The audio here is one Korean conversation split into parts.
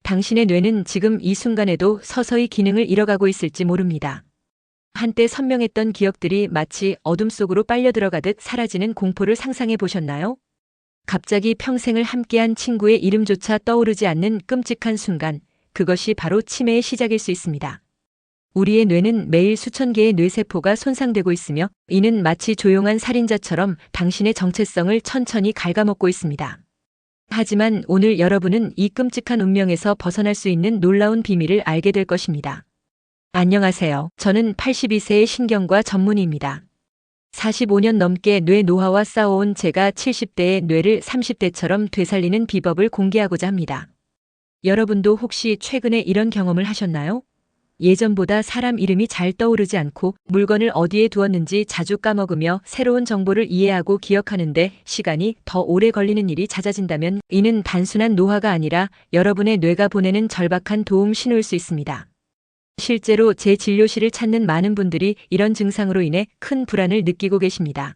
당신의 뇌는 지금 이 순간에도 서서히 기능을 잃어가고 있을지 모릅니다. 한때 선명했던 기억들이 마치 어둠 속으로 빨려 들어가듯 사라지는 공포를 상상해 보셨나요? 갑자기 평생을 함께한 친구의 이름조차 떠오르지 않는 끔찍한 순간, 그것이 바로 치매의 시작일 수 있습니다. 우리의 뇌는 매일 수천 개의 뇌세포가 손상되고 있으며 이는 마치 조용한 살인자처럼 당신의 정체성을 천천히 갉아먹고 있습니다. 하지만 오늘 여러분은 이 끔찍한 운명에서 벗어날 수 있는 놀라운 비밀을 알게 될 것입니다. 안녕하세요. 저는 82세의 신경과 전문의입니다. 45년 넘게 뇌 노화와 싸워온 제가 70대의 뇌를 30대처럼 되살리는 비법을 공개하고자 합니다. 여러분도 혹시 최근에 이런 경험을 하셨나요? 예전보다 사람 이름이 잘 떠오르지 않고 물건을 어디에 두었는지 자주 까먹으며 새로운 정보를 이해하고 기억하는데 시간이 더 오래 걸리는 일이 잦아진다면 이는 단순한 노화가 아니라 여러분의 뇌가 보내는 절박한 도움 신호일 수 있습니다. 실제로 제 진료실을 찾는 많은 분들이 이런 증상으로 인해 큰 불안을 느끼고 계십니다.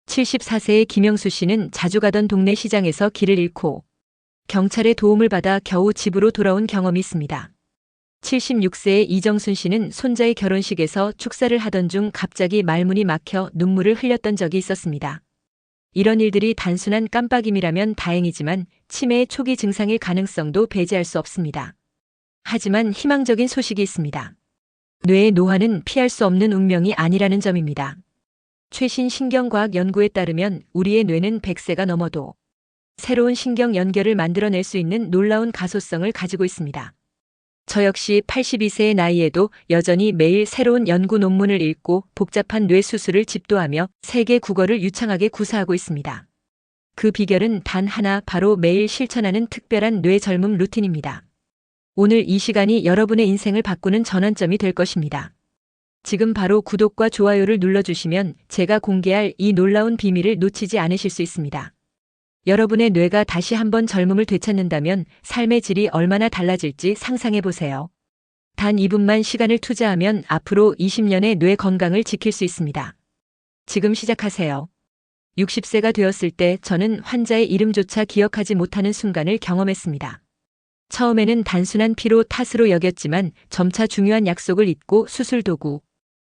74세의 김영수 씨는 자주 가던 동네 시장에서 길을 잃고 경찰의 도움을 받아 겨우 집으로 돌아온 경험이 있습니다. 76세의 이정순 씨는 손자의 결혼식에서 축사를 하던 중 갑자기 말문이 막혀 눈물을 흘렸던 적이 있었습니다. 이런 일들이 단순한 깜빡임이라면 다행이지만 치매의 초기 증상일 가능성도 배제할 수 없습니다. 하지만 희망적인 소식이 있습니다. 뇌의 노화는 피할 수 없는 운명이 아니라는 점입니다. 최신 신경과학 연구에 따르면 우리의 뇌는 100세가 넘어도 새로운 신경 연결을 만들어낼 수 있는 놀라운 가소성을 가지고 있습니다. 저 역시 82세의 나이에도 여전히 매일 새로운 연구 논문을 읽고 복잡한 뇌 수술을 집도하며 세계 국어를 유창하게 구사하고 있습니다. 그 비결은 단 하나, 바로 매일 실천하는 특별한 뇌 젊음 루틴입니다. 오늘 이 시간이 여러분의 인생을 바꾸는 전환점이 될 것입니다. 지금 바로 구독과 좋아요를 눌러주시면 제가 공개할 이 놀라운 비밀을 놓치지 않으실 수 있습니다. 여러분의 뇌가 다시 한번 젊음을 되찾는다면 삶의 질이 얼마나 달라질지 상상해 보세요. 단 2분만 시간을 투자하면 앞으로 20년의 뇌 건강을 지킬 수 있습니다. 지금 시작하세요. 60세가 되었을 때 저는 환자의 이름조차 기억하지 못하는 순간을 경험했습니다. 처음에는 단순한 피로 탓으로 여겼지만 점차 중요한 약속을 잊고 수술 도구,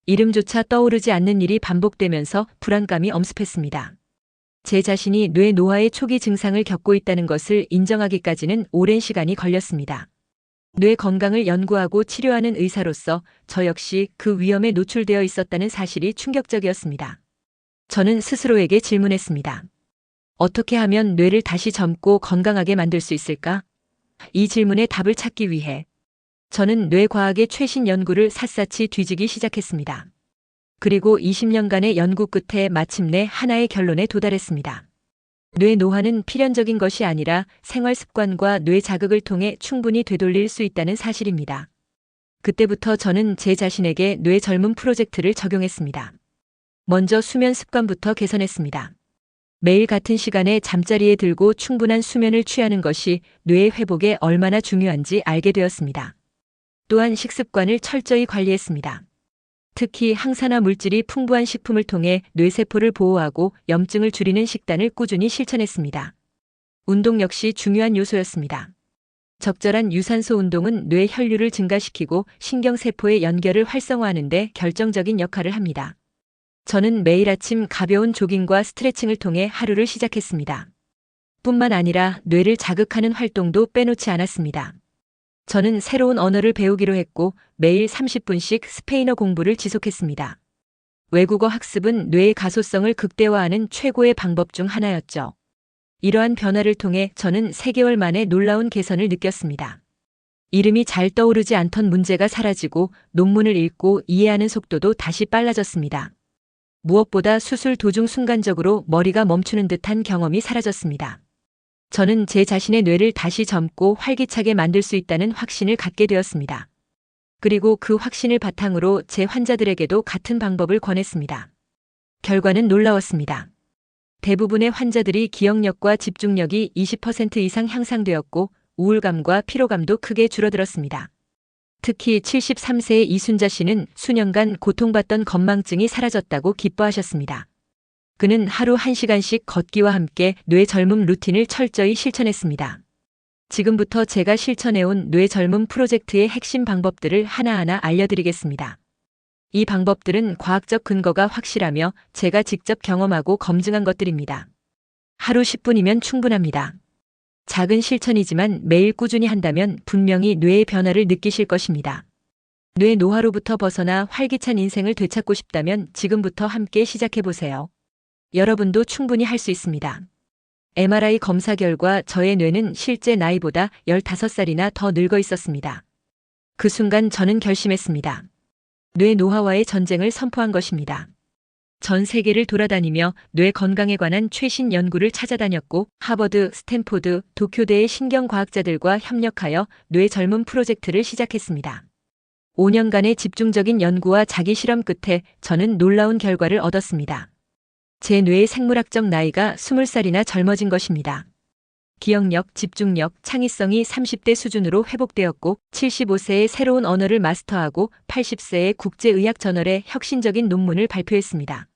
이름조차 떠오르지 않는 일이 반복되면서 불안감이 엄습했습니다. 제 자신이 뇌 노화의 초기 증상을 겪고 있다는 것을 인정하기까지는 오랜 시간이 걸렸습니다. 뇌 건강을 연구하고 치료하는 의사로서 저 역시 그 위험에 노출되어 있었다는 사실이 충격적이었습니다. 저는 스스로에게 질문했습니다. 어떻게 하면 뇌를 다시 젊고 건강하게 만들 수 있을까? 이 질문에 답을 찾기 위해 저는 뇌과학의 최신 연구를 샅샅이 뒤지기 시작했습니다. 그리고 20년간의 연구 끝에 마침내 하나의 결론에 도달했습니다. 뇌 노화는 필연적인 것이 아니라 생활 습관과 뇌 자극을 통해 충분히 되돌릴 수 있다는 사실입니다. 그때부터 저는 제 자신에게 뇌 젊음 프로젝트를 적용했습니다. 먼저 수면 습관부터 개선했습니다. 매일 같은 시간에 잠자리에 들고 충분한 수면을 취하는 것이 뇌의 회복에 얼마나 중요한지 알게 되었습니다. 또한 식습관을 철저히 관리했습니다. 특히 항산화 물질이 풍부한 식품을 통해 뇌세포를 보호하고 염증을 줄이는 식단을 꾸준히 실천했습니다. 운동 역시 중요한 요소였습니다. 적절한 유산소 운동은 뇌 혈류를 증가시키고 신경세포의 연결을 활성화하는 데 결정적인 역할을 합니다. 저는 매일 아침 가벼운 조깅과 스트레칭을 통해 하루를 시작했습니다. 뿐만 아니라 뇌를 자극하는 활동도 빼놓지 않았습니다. 저는 새로운 언어를 배우기로 했고 매일 30분씩 스페인어 공부를 지속했습니다. 외국어 학습은 뇌의 가소성을 극대화하는 최고의 방법 중 하나였죠. 이러한 변화를 통해 저는 3개월 만에 놀라운 개선을 느꼈습니다. 이름이 잘 떠오르지 않던 문제가 사라지고 논문을 읽고 이해하는 속도도 다시 빨라졌습니다. 무엇보다 수술 도중 순간적으로 머리가 멈추는 듯한 경험이 사라졌습니다. 저는 제 자신의 뇌를 다시 젊고 활기차게 만들 수 있다는 확신을 갖게 되었습니다. 그리고 그 확신을 바탕으로 제 환자들에게도 같은 방법을 권했습니다. 결과는 놀라웠습니다. 대부분의 환자들이 기억력과 집중력이 20% 이상 향상되었고 우울감과 피로감도 크게 줄어들었습니다. 특히 73세의 이순자 씨는 수년간 고통받던 건망증이 사라졌다고 기뻐하셨습니다. 그는 하루 1시간씩 걷기와 함께 뇌 젊음 루틴을 철저히 실천했습니다. 지금부터 제가 실천해온 뇌 젊음 프로젝트의 핵심 방법들을 하나하나 알려드리겠습니다. 이 방법들은 과학적 근거가 확실하며 제가 직접 경험하고 검증한 것들입니다. 하루 10분이면 충분합니다. 작은 실천이지만 매일 꾸준히 한다면 분명히 뇌의 변화를 느끼실 것입니다. 뇌 노화로부터 벗어나 활기찬 인생을 되찾고 싶다면 지금부터 함께 시작해보세요. 여러분도 충분히 할 수 있습니다. MRI 검사 결과 저의 뇌는 실제 나이보다 15살이나 더 늙어 있었습니다. 그 순간 저는 결심했습니다. 뇌 노화와의 전쟁을 선포한 것입니다. 전 세계를 돌아다니며 뇌 건강에 관한 최신 연구를 찾아다녔고 하버드, 스탠포드, 도쿄대의 신경과학자들과 협력하여 뇌 젊음 프로젝트를 시작했습니다. 5년간의 집중적인 연구와 자기 실험 끝에 저는 놀라운 결과를 얻었습니다. 제 뇌의 생물학적 나이가 20살이나 젊어진 것입니다. 기억력, 집중력, 창의성이 30대 수준으로 회복되었고 75세에 새로운 언어를 마스터하고 80세에 국제의학저널에 혁신적인 논문을 발표했습니다.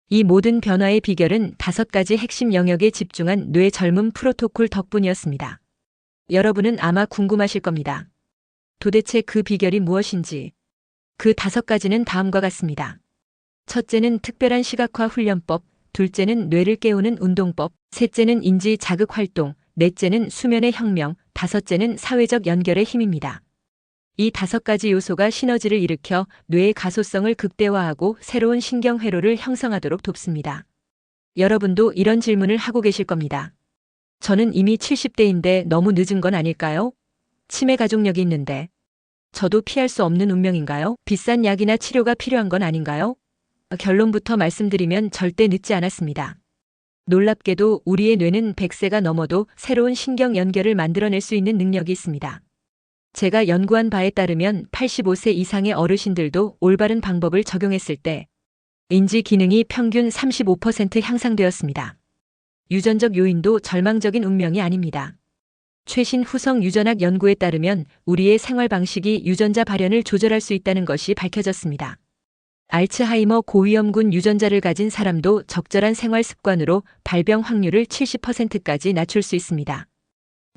이 모든 변화의 비결은 5가지 핵심 영역에 집중한 뇌 젊음 프로토콜 덕분이었습니다. 여러분은 아마 궁금하실 겁니다. 도대체 그 비결이 무엇인지. 그 5가지는 다음과 같습니다. 첫째는 특별한 시각화 훈련법, 둘째는 뇌를 깨우는 운동법, 셋째는 인지 자극 활동, 넷째는 수면의 혁명, 다섯째는 사회적 연결의 힘입니다. 이 5가지 요소가 시너지를 일으켜 뇌의 가소성을 극대화하고 새로운 신경회로를 형성하도록 돕습니다. 여러분도 이런 질문을 하고 계실 겁니다. 저는 이미 70대인데 너무 늦은 건 아닐까요? 치매 가족력이 있는데. 저도 피할 수 없는 운명인가요? 비싼 약이나 치료가 필요한 건 아닌가요? 결론부터 말씀드리면 절대 늦지 않았습니다. 놀랍게도 우리의 뇌는 100세가 넘어도 새로운 신경 연결을 만들어낼 수 있는 능력이 있습니다. 제가 연구한 바에 따르면 85세 이상의 어르신들도 올바른 방법을 적용했을 때 인지 기능이 평균 35% 향상되었습니다. 유전적 요인도 절망적인 운명이 아닙니다. 최신 후성 유전학 연구에 따르면 우리의 생활 방식이 유전자 발현을 조절할 수 있다는 것이 밝혀졌습니다. 알츠하이머 고위험군 유전자를 가진 사람도 적절한 생활 습관으로 발병 확률을 70%까지 낮출 수 있습니다.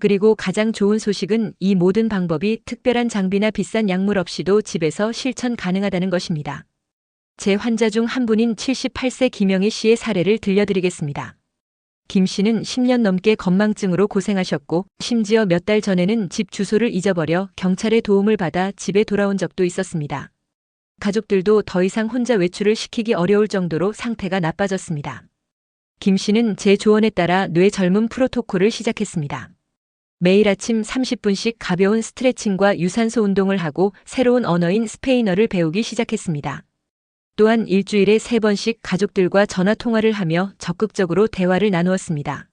그리고 가장 좋은 소식은 이 모든 방법이 특별한 장비나 비싼 약물 없이도 집에서 실천 가능하다는 것입니다. 제 환자 중 한 분인 78세 김영희 씨의 사례를 들려드리겠습니다. 김 씨는 10년 넘게 건망증으로 고생하셨고 심지어 몇 달 전에는 집 주소를 잊어버려 경찰의 도움을 받아 집에 돌아온 적도 있었습니다. 가족들도 더 이상 혼자 외출을 시키기 어려울 정도로 상태가 나빠졌습니다. 김 씨는 제 조언에 따라 뇌 젊음 프로토콜을 시작했습니다. 매일 아침 30분씩 가벼운 스트레칭과 유산소 운동을 하고 새로운 언어인 스페인어를 배우기 시작했습니다. 또한 일주일에 3번씩 가족들과 전화 통화를 하며 적극적으로 대화를 나누었습니다.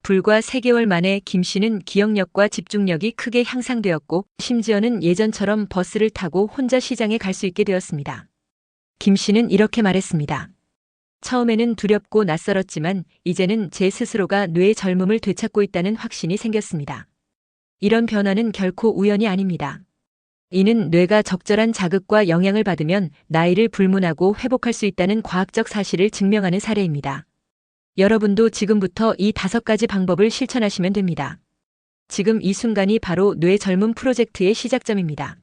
불과 3개월 만에 김 씨는 기억력과 집중력이 크게 향상되었고 심지어는 예전처럼 버스를 타고 혼자 시장에 갈 수 있게 되었습니다. 김 씨는 이렇게 말했습니다. 처음에는 두렵고 낯설었지만 이제는 제 스스로가 뇌의 젊음을 되찾고 있다는 확신이 생겼습니다. 이런 변화는 결코 우연이 아닙니다. 이는 뇌가 적절한 자극과 영향을 받으면 나이를 불문하고 회복할 수 있다는 과학적 사실을 증명하는 사례입니다. 여러분도 지금부터 이 5가지 방법을 실천하시면 됩니다. 지금 이 순간이 바로 뇌 젊음 프로젝트의 시작점입니다.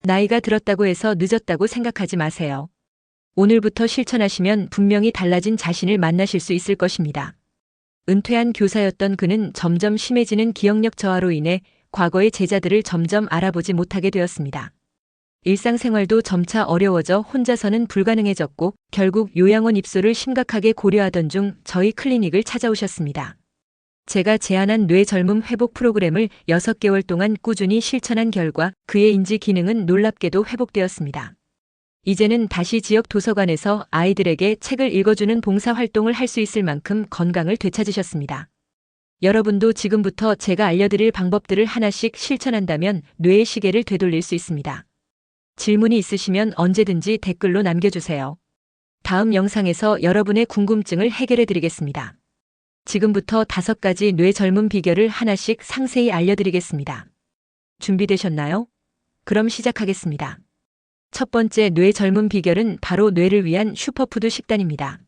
나이가 들었다고 해서 늦었다고 생각하지 마세요. 오늘부터 실천하시면 분명히 달라진 자신을 만나실 수 있을 것입니다. 은퇴한 교사였던 그는 점점 심해지는 기억력 저하로 인해 과거의 제자들을 점점 알아보지 못하게 되었습니다. 일상생활도 점차 어려워져 혼자서는 불가능해졌고 결국 요양원 입소를 심각하게 고려하던 중 저희 클리닉을 찾아오셨습니다. 제가 제안한 뇌 젊음 회복 프로그램을 6개월 동안 꾸준히 실천한 결과 그의 인지 기능은 놀랍게도 회복되었습니다. 이제는 다시 지역 도서관에서 아이들에게 책을 읽어주는 봉사활동을 할 수 있을 만큼 건강을 되찾으셨습니다. 여러분도 지금부터 제가 알려드릴 방법들을 하나씩 실천한다면 뇌의 시계를 되돌릴 수 있습니다. 질문이 있으시면 언제든지 댓글로 남겨주세요. 다음 영상에서 여러분의 궁금증을 해결해 드리겠습니다. 지금부터 5가지 뇌 젊음 비결을 하나씩 상세히 알려드리겠습니다. 준비되셨나요? 그럼 시작하겠습니다. 첫 번째 뇌 젊음 비결은 바로 뇌를 위한 슈퍼푸드 식단입니다.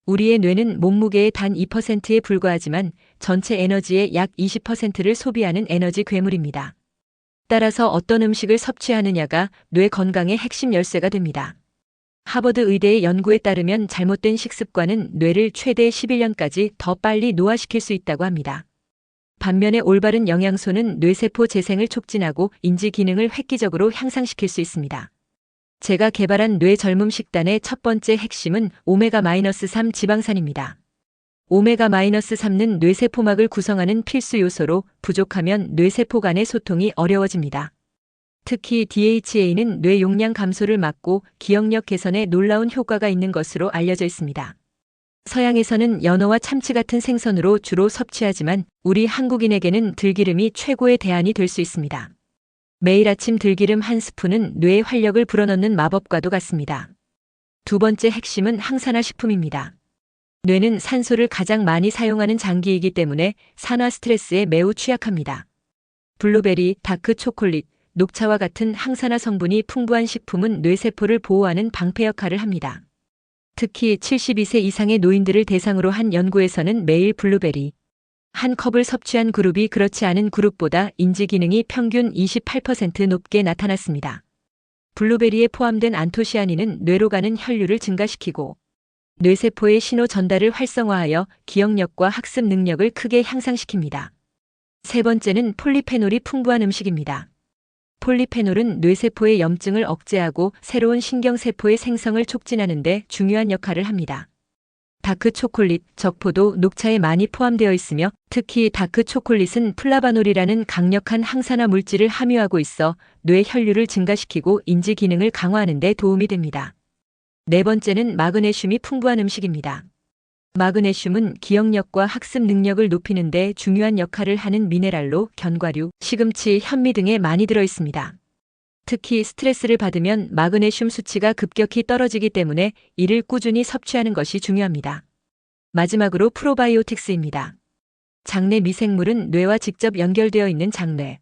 우리의 뇌는 몸무게의 단 2%에 불과하지만 전체 에너지의 약 20%를 소비하는 에너지 괴물입니다. 따라서 어떤 음식을 섭취하느냐가 뇌 건강의 핵심 열쇠가 됩니다. 하버드 의대의 연구에 따르면 잘못된 식습관은 뇌를 최대 11년까지 더 빨리 노화시킬 수 있다고 합니다. 반면에 올바른 영양소는 뇌세포 재생을 촉진하고 인지 기능을 획기적으로 향상시킬 수 있습니다. 제가 개발한 뇌 젊음 식단의 첫 번째 핵심은 오메가-3 지방산입니다. 오메가-3는 뇌세포막을 구성하는 필수 요소로 부족하면 뇌세포 간의 소통이 어려워집니다. 특히 DHA는 뇌 용량 감소를 막고 기억력 개선에 놀라운 효과가 있는 것으로 알려져 있습니다. 서양에서는 연어와 참치 같은 생선으로 주로 섭취하지만 우리 한국인에게는 들기름이 최고의 대안이 될 수 있습니다. 매일 아침 들기름 한 스푼은 뇌의 활력을 불어넣는 마법과도 같습니다. 두 번째 핵심은 항산화 식품입니다. 뇌는 산소를 가장 많이 사용하는 장기이기 때문에 산화 스트레스에 매우 취약합니다. 블루베리, 다크 초콜릿, 녹차와 같은 항산화 성분이 풍부한 식품은 뇌세포를 보호하는 방패 역할을 합니다. 특히 72세 이상의 노인들을 대상으로 한 연구에서는 매일 블루베리 한 컵을 섭취한 그룹이 그렇지 않은 그룹보다 인지 기능이 평균 28% 높게 나타났습니다. 블루베리에 포함된 안토시아닌은 뇌로 가는 혈류를 증가시키고 뇌세포의 신호 전달을 활성화하여 기억력과 학습 능력을 크게 향상시킵니다. 세 번째는 폴리페놀이 풍부한 음식입니다. 폴리페놀은 뇌세포의 염증을 억제하고 새로운 신경세포의 생성을 촉진하는 데 중요한 역할을 합니다. 다크 초콜릿, 적포도 녹차에 많이 포함되어 있으며 특히 다크 초콜릿은 플라바놀이라는 강력한 항산화 물질을 함유하고 있어 뇌 혈류를 증가시키고 인지 기능을 강화하는 데 도움이 됩니다. 네 번째는 마그네슘이 풍부한 음식입니다. 마그네슘은 기억력과 학습 능력을 높이는 데 중요한 역할을 하는 미네랄로 견과류, 시금치, 현미 등에 많이 들어 있습니다. 특히 스트레스를 받으면 마그네슘 수치가 급격히 떨어지기 때문에 이를 꾸준히 섭취하는 것이 중요합니다. 마지막으로 프로바이오틱스입니다. 장내 미생물은 뇌와 직접 연결되어 있는 장내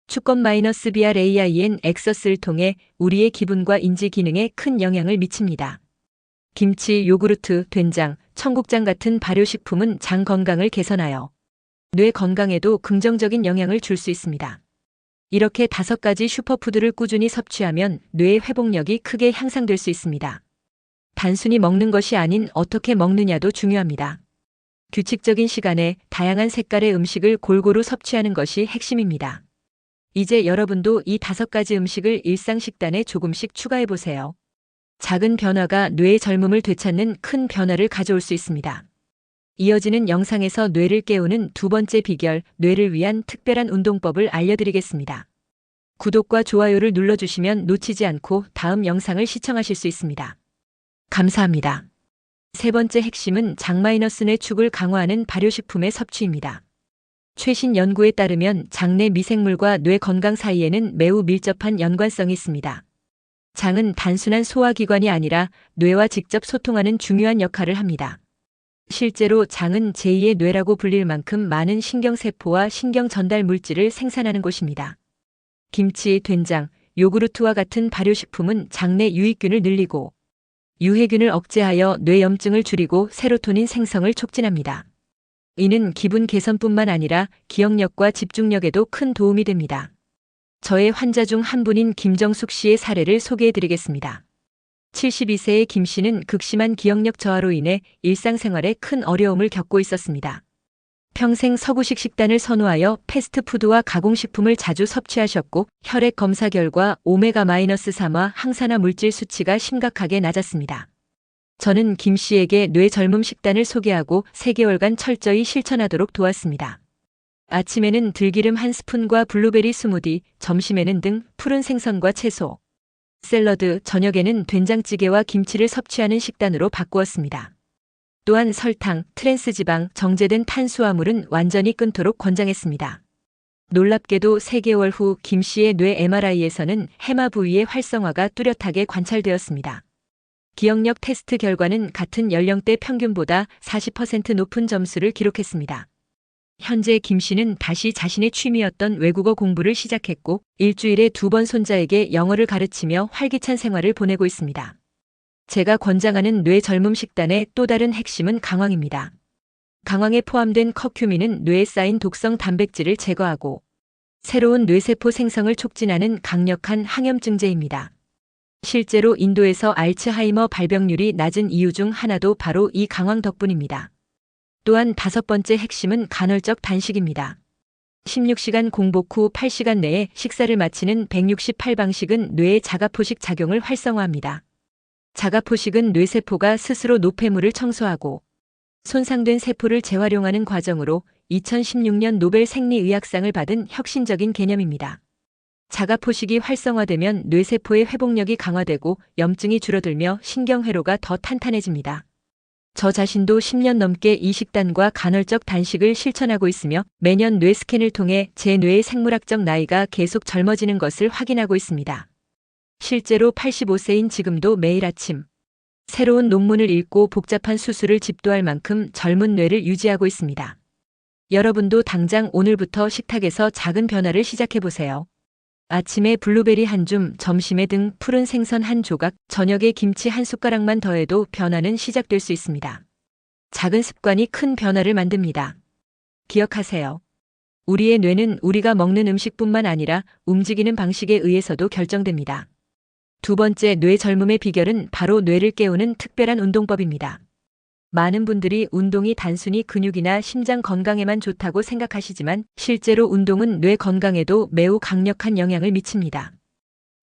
축건-BRAIN 엑서스를 통해 우리의 기분과 인지 기능에 큰 영향을 미칩니다. 김치, 요구르트, 된장, 청국장 같은 발효식품은 장 건강을 개선하여 뇌 건강에도 긍정적인 영향을 줄 수 있습니다. 이렇게 5가지 슈퍼푸드를 꾸준히 섭취하면 뇌의 회복력이 크게 향상될 수 있습니다. 단순히 먹는 것이 아닌 어떻게 먹느냐도 중요합니다. 규칙적인 시간에 다양한 색깔의 음식을 골고루 섭취하는 것이 핵심입니다. 이제 여러분도 이 5가지 음식을 일상 식단에 조금씩 추가해 보세요. 작은 변화가 뇌의 젊음을 되찾는 큰 변화를 가져올 수 있습니다. 이어지는 영상에서 뇌를 깨우는 두 번째 비결, 뇌를 위한 특별한 운동법을 알려드리겠습니다. 구독과 좋아요를 눌러주시면 놓치지 않고 다음 영상을 시청하실 수 있습니다. 감사합니다. 세 번째 핵심은 장-뇌 축을 강화하는 발효식품의 섭취입니다. 최신 연구에 따르면 장내 미생물과 뇌 건강 사이에는 매우 밀접한 연관성이 있습니다. 장은 단순한 소화기관이 아니라 뇌와 직접 소통하는 중요한 역할을 합니다. 실제로 장은 제2의 뇌라고 불릴 만큼 많은 신경세포와 신경 전달 물질을 생산하는 곳입니다. 김치, 된장, 요구르트와 같은 발효식품은 장내 유익균을 늘리고 유해균을 억제하여 뇌염증을 줄이고 세로토닌 생성을 촉진합니다. 이는 기분 개선뿐만 아니라 기억력과 집중력에도 큰 도움이 됩니다. 저의 환자 중 한 분인 김정숙 씨의 사례를 소개해 드리겠습니다. 72세의 김 씨는 극심한 기억력 저하로 인해 일상생활에 큰 어려움을 겪고 있었습니다. 평생 서구식 식단을 선호하여 패스트푸드와 가공식품을 자주 섭취하셨고 혈액 검사 결과 오메가-3와 항산화 물질 수치가 심각하게 낮았습니다. 저는 김 씨에게 뇌 젊음 식단을 소개하고 3개월간 철저히 실천하도록 도왔습니다. 아침에는 들기름 한 스푼과 블루베리 스무디, 점심에는 등 푸른 생선과 채소, 샐러드, 저녁에는 된장찌개와 김치를 섭취하는 식단으로 바꾸었습니다. 또한 설탕, 트랜스지방, 정제된 탄수화물은 완전히 끊도록 권장했습니다. 놀랍게도 3개월 후 김 씨의 뇌 MRI에서는 해마 부위의 활성화가 뚜렷하게 관찰되었습니다. 기억력 테스트 결과는 같은 연령대 평균보다 40% 높은 점수를 기록했습니다. 현재 김 씨는 다시 자신의 취미였던 외국어 공부를 시작했고 일주일에 2번 손자에게 영어를 가르치며 활기찬 생활을 보내고 있습니다. 제가 권장하는 뇌 젊음 식단의 또 다른 핵심은 강황입니다. 강황에 포함된 커큐민은 뇌에 쌓인 독성 단백질을 제거하고 새로운 뇌세포 생성을 촉진하는 강력한 항염증제입니다. 실제로 인도에서 알츠하이머 발병률이 낮은 이유 중 하나도 바로 이 강황 덕분입니다. 또한 다섯 번째 핵심은 간헐적 단식입니다. 16시간 공복 후 8시간 내에 식사를 마치는 168방식은 뇌의 자가포식 작용을 활성화합니다. 자가포식은 뇌세포가 스스로 노폐물을 청소하고 손상된 세포를 재활용하는 과정으로 2016년 노벨 생리의학상을 받은 혁신적인 개념입니다. 자가포식이 활성화되면 뇌세포의 회복력이 강화되고 염증이 줄어들며 신경회로가 더 탄탄해집니다. 저 자신도 10년 넘게 이 식단과 간헐적 단식을 실천하고 있으며 매년 뇌 스캔을 통해 제 뇌의 생물학적 나이가 계속 젊어지는 것을 확인하고 있습니다. 실제로 85세인 지금도 매일 아침 새로운 논문을 읽고 복잡한 수술을 집도할 만큼 젊은 뇌를 유지하고 있습니다. 여러분도 당장 오늘부터 식탁에서 작은 변화를 시작해보세요. 아침에 블루베리 한 줌, 점심에 등 푸른 생선 한 조각, 저녁에 김치 한 숟가락만 더해도 변화는 시작될 수 있습니다. 작은 습관이 큰 변화를 만듭니다. 기억하세요. 우리의 뇌는 우리가 먹는 음식뿐만 아니라 움직이는 방식에 의해서도 결정됩니다. 두 번째 뇌 젊음의 비결은 바로 뇌를 깨우는 특별한 운동법입니다. 많은 분들이 운동이 단순히 근육이나 심장 건강에만 좋다고 생각하시지만 실제로 운동은 뇌 건강에도 매우 강력한 영향을 미칩니다.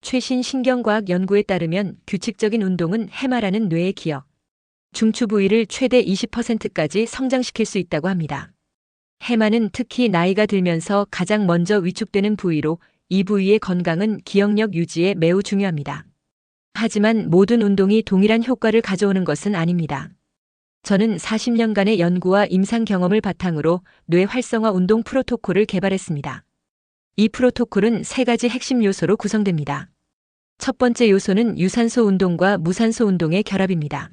최신 신경과학 연구에 따르면 규칙적인 운동은 해마라는 뇌의 기억, 중추 부위를 최대 20%까지 성장시킬 수 있다고 합니다. 해마는 특히 나이가 들면서 가장 먼저 위축되는 부위로 이 부위의 건강은 기억력 유지에 매우 중요합니다. 하지만 모든 운동이 동일한 효과를 가져오는 것은 아닙니다. 저는 40년간의 연구와 임상 경험을 바탕으로 뇌 활성화 운동 프로토콜을 개발했습니다. 이 프로토콜은 세 가지 핵심 요소로 구성됩니다. 첫 번째 요소는 유산소 운동과 무산소 운동의 결합입니다.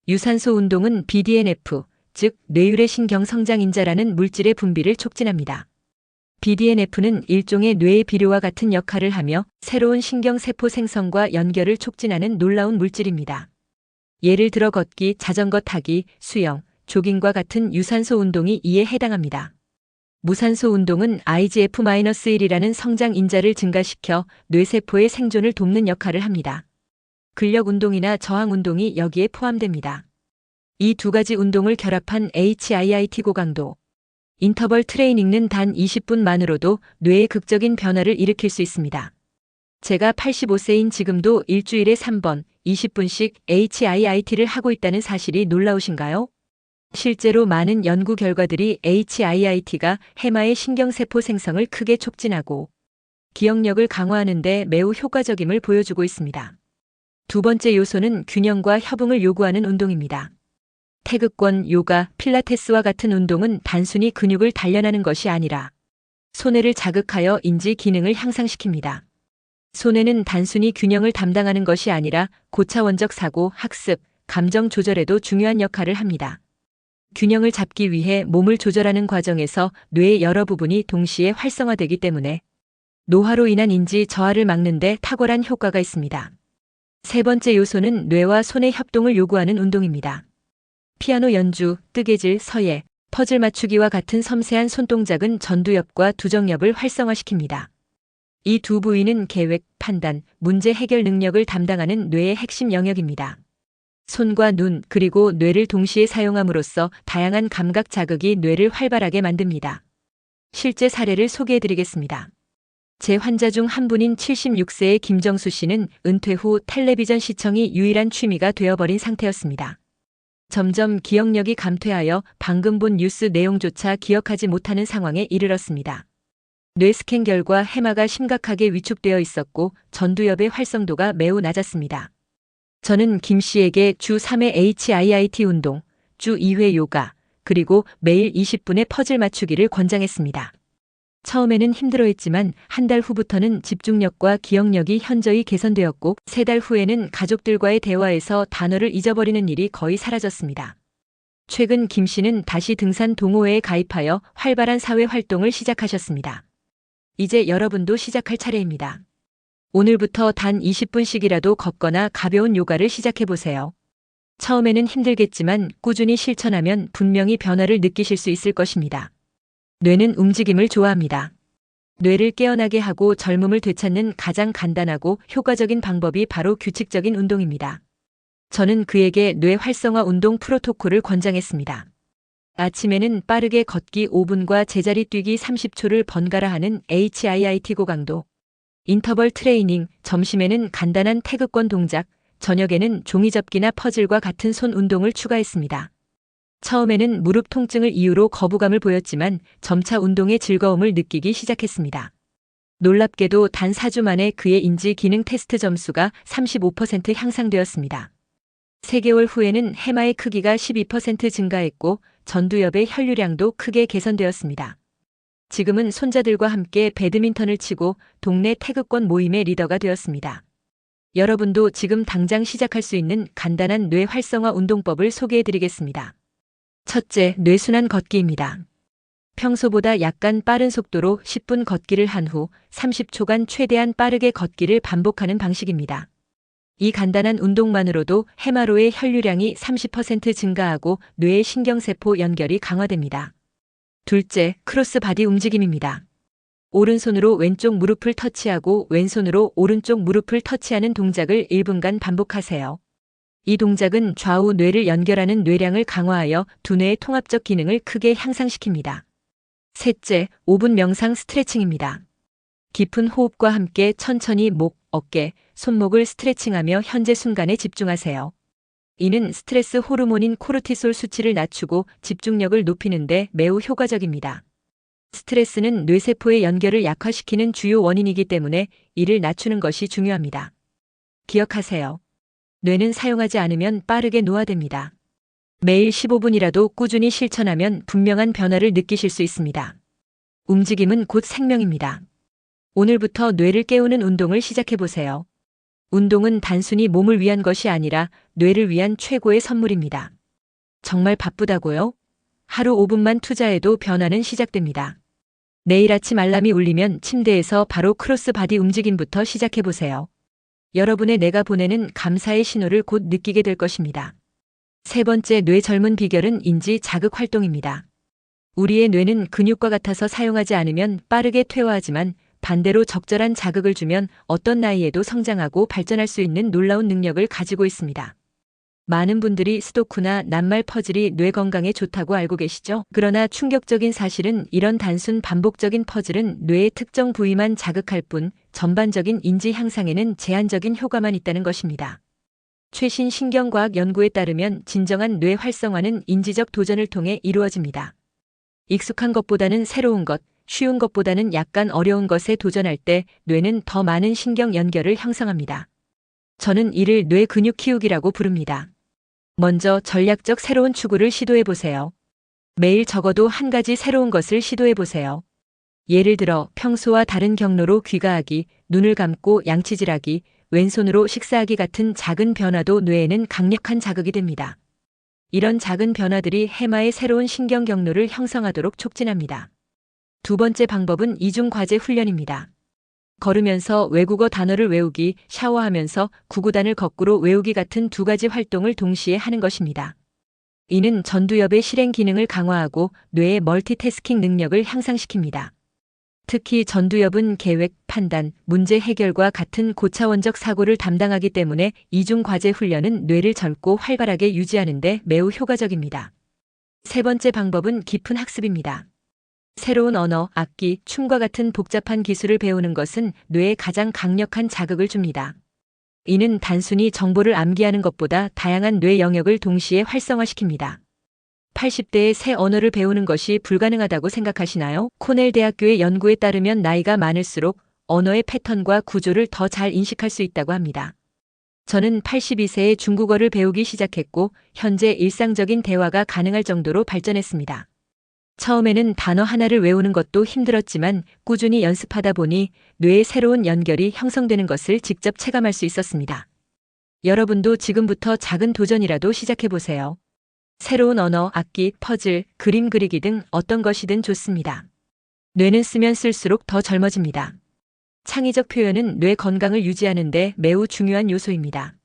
유산소 운동은 BDNF, 즉 뇌유래 신경 성장인자라는 물질의 분비를 촉진합니다. BDNF는 일종의 뇌의 비료와 같은 역할을 하며 새로운 신경세포 생성과 연결을 촉진하는 놀라운 물질입니다. 예를 들어 걷기, 자전거 타기, 수영, 조깅과 같은 유산소 운동이 이에 해당합니다. 무산소 운동은 IGF-1이라는 성장 인자를 증가시켜 뇌세포의 생존을 돕는 역할을 합니다. 근력 운동이나 저항 운동이 여기에 포함됩니다. 이 두 가지 운동을 결합한 HIIT 고강도 인터벌 트레이닝은 단 20분만으로도 뇌에 극적인 변화를 일으킬 수 있습니다. 제가 85세인 지금도 일주일에 3번, 20분씩 HIIT를 하고 있다는 사실이 놀라우신가요? 실제로 많은 연구 결과들이 HIIT가 해마의 신경세포 생성을 크게 촉진하고 기억력을 강화하는 데 매우 효과적임을 보여주고 있습니다. 두 번째 요소는 균형과 협응을 요구하는 운동입니다. 태극권, 요가, 필라테스와 같은 운동은 단순히 근육을 단련하는 것이 아니라 손해를 자극하여 인지 기능을 향상시킵니다. 손해는 단순히 균형을 담당하는 것이 아니라 고차원적 사고, 학습, 감정 조절에도 중요한 역할을 합니다. 균형을 잡기 위해 몸을 조절하는 과정에서 뇌의 여러 부분이 동시에 활성화되기 때문에 노화로 인한 인지 저하를 막는 데 탁월한 효과가 있습니다. 세 번째 요소는 뇌와 손의 협동을 요구하는 운동입니다. 피아노 연주, 뜨개질, 서예, 퍼즐 맞추기와 같은 섬세한 손동작은 전두엽과 두정엽을 활성화시킵니다. 이 두 부위는 계획, 판단, 문제 해결 능력을 담당하는 뇌의 핵심 영역입니다. 손과 눈, 그리고 뇌를 동시에 사용함으로써 다양한 감각 자극이 뇌를 활발하게 만듭니다. 실제 사례를 소개해드리겠습니다. 제 환자 중 한 분인 76세의 김정수 씨는 은퇴 후 텔레비전 시청이 유일한 취미가 되어버린 상태였습니다. 점점 기억력이 감퇴하여 방금 본 뉴스 내용조차 기억하지 못하는 상황에 이르렀습니다. 뇌 스캔 결과 해마가 심각하게 위축되어 있었고 전두엽의 활성도가 매우 낮았습니다. 저는 김 씨에게 주 3회 HIIT 운동, 주 2회 요가, 그리고 매일 20분의 퍼즐 맞추기를 권장했습니다. 처음에는 힘들어했지만 한 달 후부터는 집중력과 기억력이 현저히 개선되었고 3달 후에는 가족들과의 대화에서 단어를 잊어버리는 일이 거의 사라졌습니다. 최근 김 씨는 다시 등산 동호회에 가입하여 활발한 사회 활동을 시작하셨습니다. 이제 여러분도 시작할 차례입니다. 오늘부터 단 20분씩이라도 걷거나 가벼운 요가를 시작해 보세요. 처음에는 힘들겠지만 꾸준히 실천하면 분명히 변화를 느끼실 수 있을 것입니다. 뇌는 움직임을 좋아합니다. 뇌를 깨어나게 하고 젊음을 되찾는 가장 간단하고 효과적인 방법이 바로 규칙적인 운동입니다. 저는 그에게 뇌 활성화 운동 프로토콜을 권장했습니다. 아침에는 빠르게 걷기 5분과 제자리 뛰기 30초를 번갈아 하는 HIIT 고강도 인터벌 트레이닝, 점심에는 간단한 태극권 동작, 저녁에는 종이접기나 퍼즐과 같은 손 운동을 추가했습니다. 처음에는 무릎 통증을 이유로 거부감을 보였지만 점차 운동의 즐거움을 느끼기 시작했습니다. 놀랍게도 단 4주 만에 그의 인지 기능 테스트 점수가 35% 향상되었습니다. 3개월 후에는 해마의 크기가 12% 증가했고 전두엽의 혈류량도 크게 개선되었습니다. 지금은 손자들과 함께 배드민턴을 치고 동네 태극권 모임의 리더가 되었습니다. 여러분도 지금 당장 시작할 수 있는 간단한 뇌 활성화 운동법을 소개해 드리겠습니다. 첫째, 뇌순환 걷기입니다. 평소보다 약간 빠른 속도로 10분 걷기를 한 후 30초간 최대한 빠르게 걷기를 반복하는 방식입니다. 이 간단한 운동만으로도 해마로의 혈류량이 30% 증가하고 뇌의 신경세포 연결이 강화됩니다. 둘째, 크로스 바디 움직임입니다. 오른손으로 왼쪽 무릎을 터치하고 왼손으로 오른쪽 무릎을 터치하는 동작을 1분간 반복하세요. 이 동작은 좌우 뇌를 연결하는 뇌량을 강화하여 두뇌의 통합적 기능을 크게 향상시킵니다. 셋째, 5분 명상 스트레칭입니다. 깊은 호흡과 함께 천천히 목, 어깨, 손목을 스트레칭하며 현재 순간에 집중하세요. 이는 스트레스 호르몬인 코르티솔 수치를 낮추고 집중력을 높이는 데 매우 효과적입니다. 스트레스는 뇌세포의 연결을 약화시키는 주요 원인이기 때문에 이를 낮추는 것이 중요합니다. 기억하세요. 뇌는 사용하지 않으면 빠르게 노화됩니다. 매일 15분이라도 꾸준히 실천하면 분명한 변화를 느끼실 수 있습니다. 움직임은 곧 생명입니다. 오늘부터 뇌를 깨우는 운동을 시작해 보세요. 운동은 단순히 몸을 위한 것이 아니라 뇌를 위한 최고의 선물입니다. 정말 바쁘다고요? 하루 5분만 투자해도 변화는 시작됩니다. 내일 아침 알람이 울리면 침대에서 바로 크로스 바디 움직임부터 시작해 보세요. 여러분의 뇌가 보내는 감사의 신호를 곧 느끼게 될 것입니다. 세 번째, 뇌 젊은 비결은 인지 자극 활동입니다. 우리의 뇌는 근육과 같아서 사용하지 않으면 빠르게 퇴화하지만 반대로 적절한 자극을 주면 어떤 나이에도 성장하고 발전할 수 있는 놀라운 능력을 가지고 있습니다. 많은 분들이 스도쿠나 낱말 퍼즐이 뇌 건강에 좋다고 알고 계시죠? 그러나 충격적인 사실은 이런 단순 반복적인 퍼즐은 뇌의 특정 부위만 자극할 뿐 전반적인 인지 향상에는 제한적인 효과만 있다는 것입니다. 최신 신경과학 연구에 따르면 진정한 뇌 활성화는 인지적 도전을 통해 이루어집니다. 익숙한 것보다는 새로운 것, 쉬운 것보다는 약간 어려운 것에 도전할 때 뇌는 더 많은 신경 연결을 형성합니다. 저는 이를 뇌 근육 키우기라고 부릅니다. 먼저 전략적 새로운 추구를 시도해 보세요. 매일 적어도 한 가지 새로운 것을 시도해 보세요. 예를 들어 평소와 다른 경로로 귀가하기, 눈을 감고 양치질하기, 왼손으로 식사하기 같은 작은 변화도 뇌에는 강력한 자극이 됩니다. 이런 작은 변화들이 해마의 새로운 신경 경로를 형성하도록 촉진합니다. 두 번째 방법은 이중과제 훈련입니다. 걸으면서 외국어 단어를 외우기, 샤워하면서 구구단을 거꾸로 외우기 같은 두 가지 활동을 동시에 하는 것입니다. 이는 전두엽의 실행 기능을 강화하고 뇌의 멀티태스킹 능력을 향상시킵니다. 특히 전두엽은 계획, 판단, 문제 해결과 같은 고차원적 사고를 담당하기 때문에 이중과제 훈련은 뇌를 젊고 활발하게 유지하는 데 매우 효과적입니다. 세 번째 방법은 깊은 학습입니다. 새로운 언어, 악기, 춤과 같은 복잡한 기술을 배우는 것은 뇌에 가장 강력한 자극을 줍니다. 이는 단순히 정보를 암기하는 것보다 다양한 뇌 영역을 동시에 활성화시킵니다. 80대에 새 언어를 배우는 것이 불가능하다고 생각하시나요? 코넬 대학교의 연구에 따르면 나이가 많을수록 언어의 패턴과 구조를 더 잘 인식할 수 있다고 합니다. 저는 82세에 중국어를 배우기 시작했고 현재 일상적인 대화가 가능할 정도로 발전했습니다. 처음에는 단어 하나를 외우는 것도 힘들었지만 꾸준히 연습하다 보니 뇌의 새로운 연결이 형성되는 것을 직접 체감할 수 있었습니다. 여러분도 지금부터 작은 도전이라도 시작해보세요. 새로운 언어, 악기, 퍼즐, 그림 그리기 등 어떤 것이든 좋습니다. 뇌는 쓰면 쓸수록 더 젊어집니다. 창의적 표현은 뇌 건강을 유지하는 데 매우 중요한 요소입니다.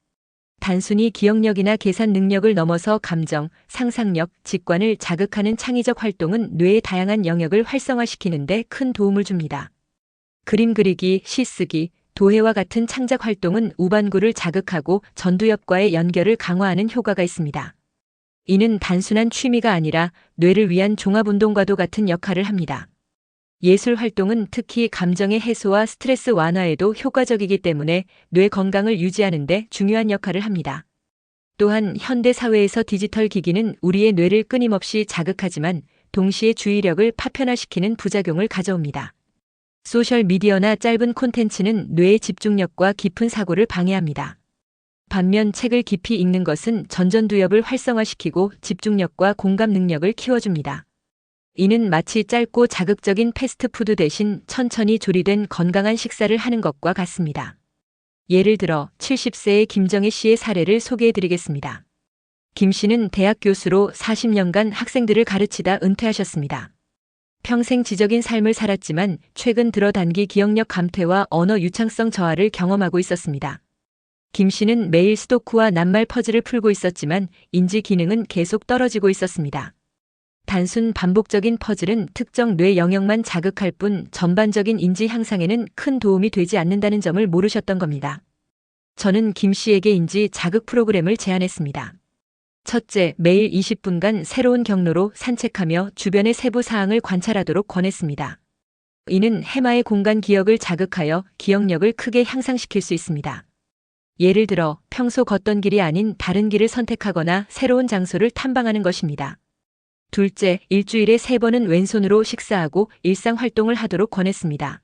단순히 기억력이나 계산 능력을 넘어서 감정, 상상력, 직관을 자극하는 창의적 활동은 뇌의 다양한 영역을 활성화시키는 데 큰 도움을 줍니다. 그림 그리기, 시 쓰기, 도회와 같은 창작 활동은 우반구를 자극하고 전두엽과의 연결을 강화하는 효과가 있습니다. 이는 단순한 취미가 아니라 뇌를 위한 종합운동과도 같은 역할을 합니다. 예술 활동은 특히 감정의 해소와 스트레스 완화에도 효과적이기 때문에 뇌 건강을 유지하는 데 중요한 역할을 합니다. 또한 현대 사회에서 디지털 기기는 우리의 뇌를 끊임없이 자극하지만 동시에 주의력을 파편화시키는 부작용을 가져옵니다. 소셜 미디어나 짧은 콘텐츠는 뇌의 집중력과 깊은 사고를 방해합니다. 반면 책을 깊이 읽는 것은 전전두엽을 활성화시키고 집중력과 공감 능력을 키워줍니다. 이는 마치 짧고 자극적인 패스트푸드 대신 천천히 조리된 건강한 식사를 하는 것과 같습니다. 예를 들어 70세의 김정혜 씨의 사례를 소개해드리겠습니다. 김 씨는 대학 교수로 40년간 학생들을 가르치다 은퇴하셨습니다. 평생 지적인 삶을 살았지만 최근 들어 단기 기억력 감퇴와 언어 유창성 저하를 경험하고 있었습니다. 김 씨는 매일 수도쿠와 낱말 퍼즐을 풀고 있었지만 인지 기능은 계속 떨어지고 있었습니다. 단순 반복적인 퍼즐은 특정 뇌 영역만 자극할 뿐 전반적인 인지 향상에는 큰 도움이 되지 않는다는 점을 모르셨던 겁니다. 저는 김 씨에게 인지 자극 프로그램을 제안했습니다. 첫째, 매일 20분간 새로운 경로로 산책하며 주변의 세부 사항을 관찰하도록 권했습니다. 이는 해마의 공간 기억을 자극하여 기억력을 크게 향상시킬 수 있습니다. 예를 들어 평소 걷던 길이 아닌 다른 길을 선택하거나 새로운 장소를 탐방하는 것입니다. 둘째, 일주일에 3번은 왼손으로 식사하고 일상 활동을 하도록 권했습니다.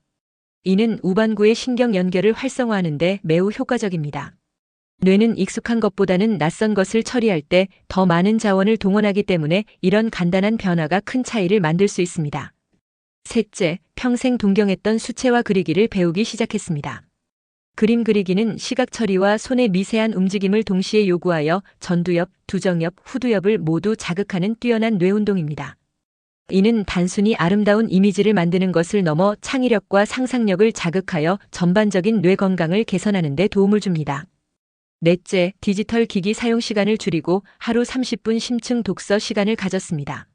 이는 우반구의 신경 연결을 활성화하는 데 매우 효과적입니다. 뇌는 익숙한 것보다는 낯선 것을 처리할 때 더 많은 자원을 동원하기 때문에 이런 간단한 변화가 큰 차이를 만들 수 있습니다. 셋째, 평생 동경했던 수채화 그리기를 배우기 시작했습니다. 그림 그리기는 시각 처리와 손의 미세한 움직임을 동시에 요구하여 전두엽, 두정엽, 후두엽을 모두 자극하는 뛰어난 뇌 운동입니다. 이는 단순히 아름다운 이미지를 만드는 것을 넘어 창의력과 상상력을 자극하여 전반적인 뇌 건강을 개선하는 데 도움을 줍니다. 넷째, 디지털 기기 사용 시간을 줄이고 하루 30분 심층 독서 시간을 가졌습니다.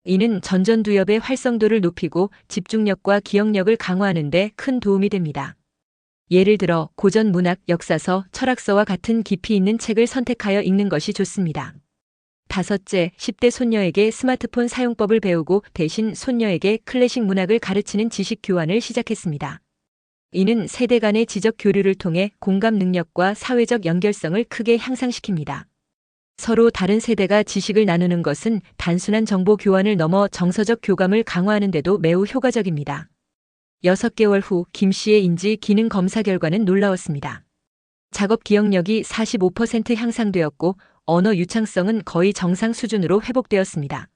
이는 전전두엽의 활성도를 높이고 집중력과 기억력을 강화하는 데 큰 도움이 됩니다. 예를 들어 고전 문학, 역사서, 철학서와 같은 깊이 있는 책을 선택하여 읽는 것이 좋습니다. 다섯째, 10대 손녀에게 스마트폰 사용법을 배우고 대신 손녀에게 클래식 문학을 가르치는 지식 교환을 시작했습니다. 이는 세대 간의 지적 교류를 통해 공감 능력과 사회적 연결성을 크게 향상시킵니다. 서로 다른 세대가 지식을 나누는 것은 단순한 정보 교환을 넘어 정서적 교감을 강화하는 데도 매우 효과적입니다. 6개월 후 김 씨의 인지 기능 검사 결과는 놀라웠습니다. 작업 기억력이 45% 향상되었고 언어 유창성은 거의 정상 수준으로 회복되었습니다.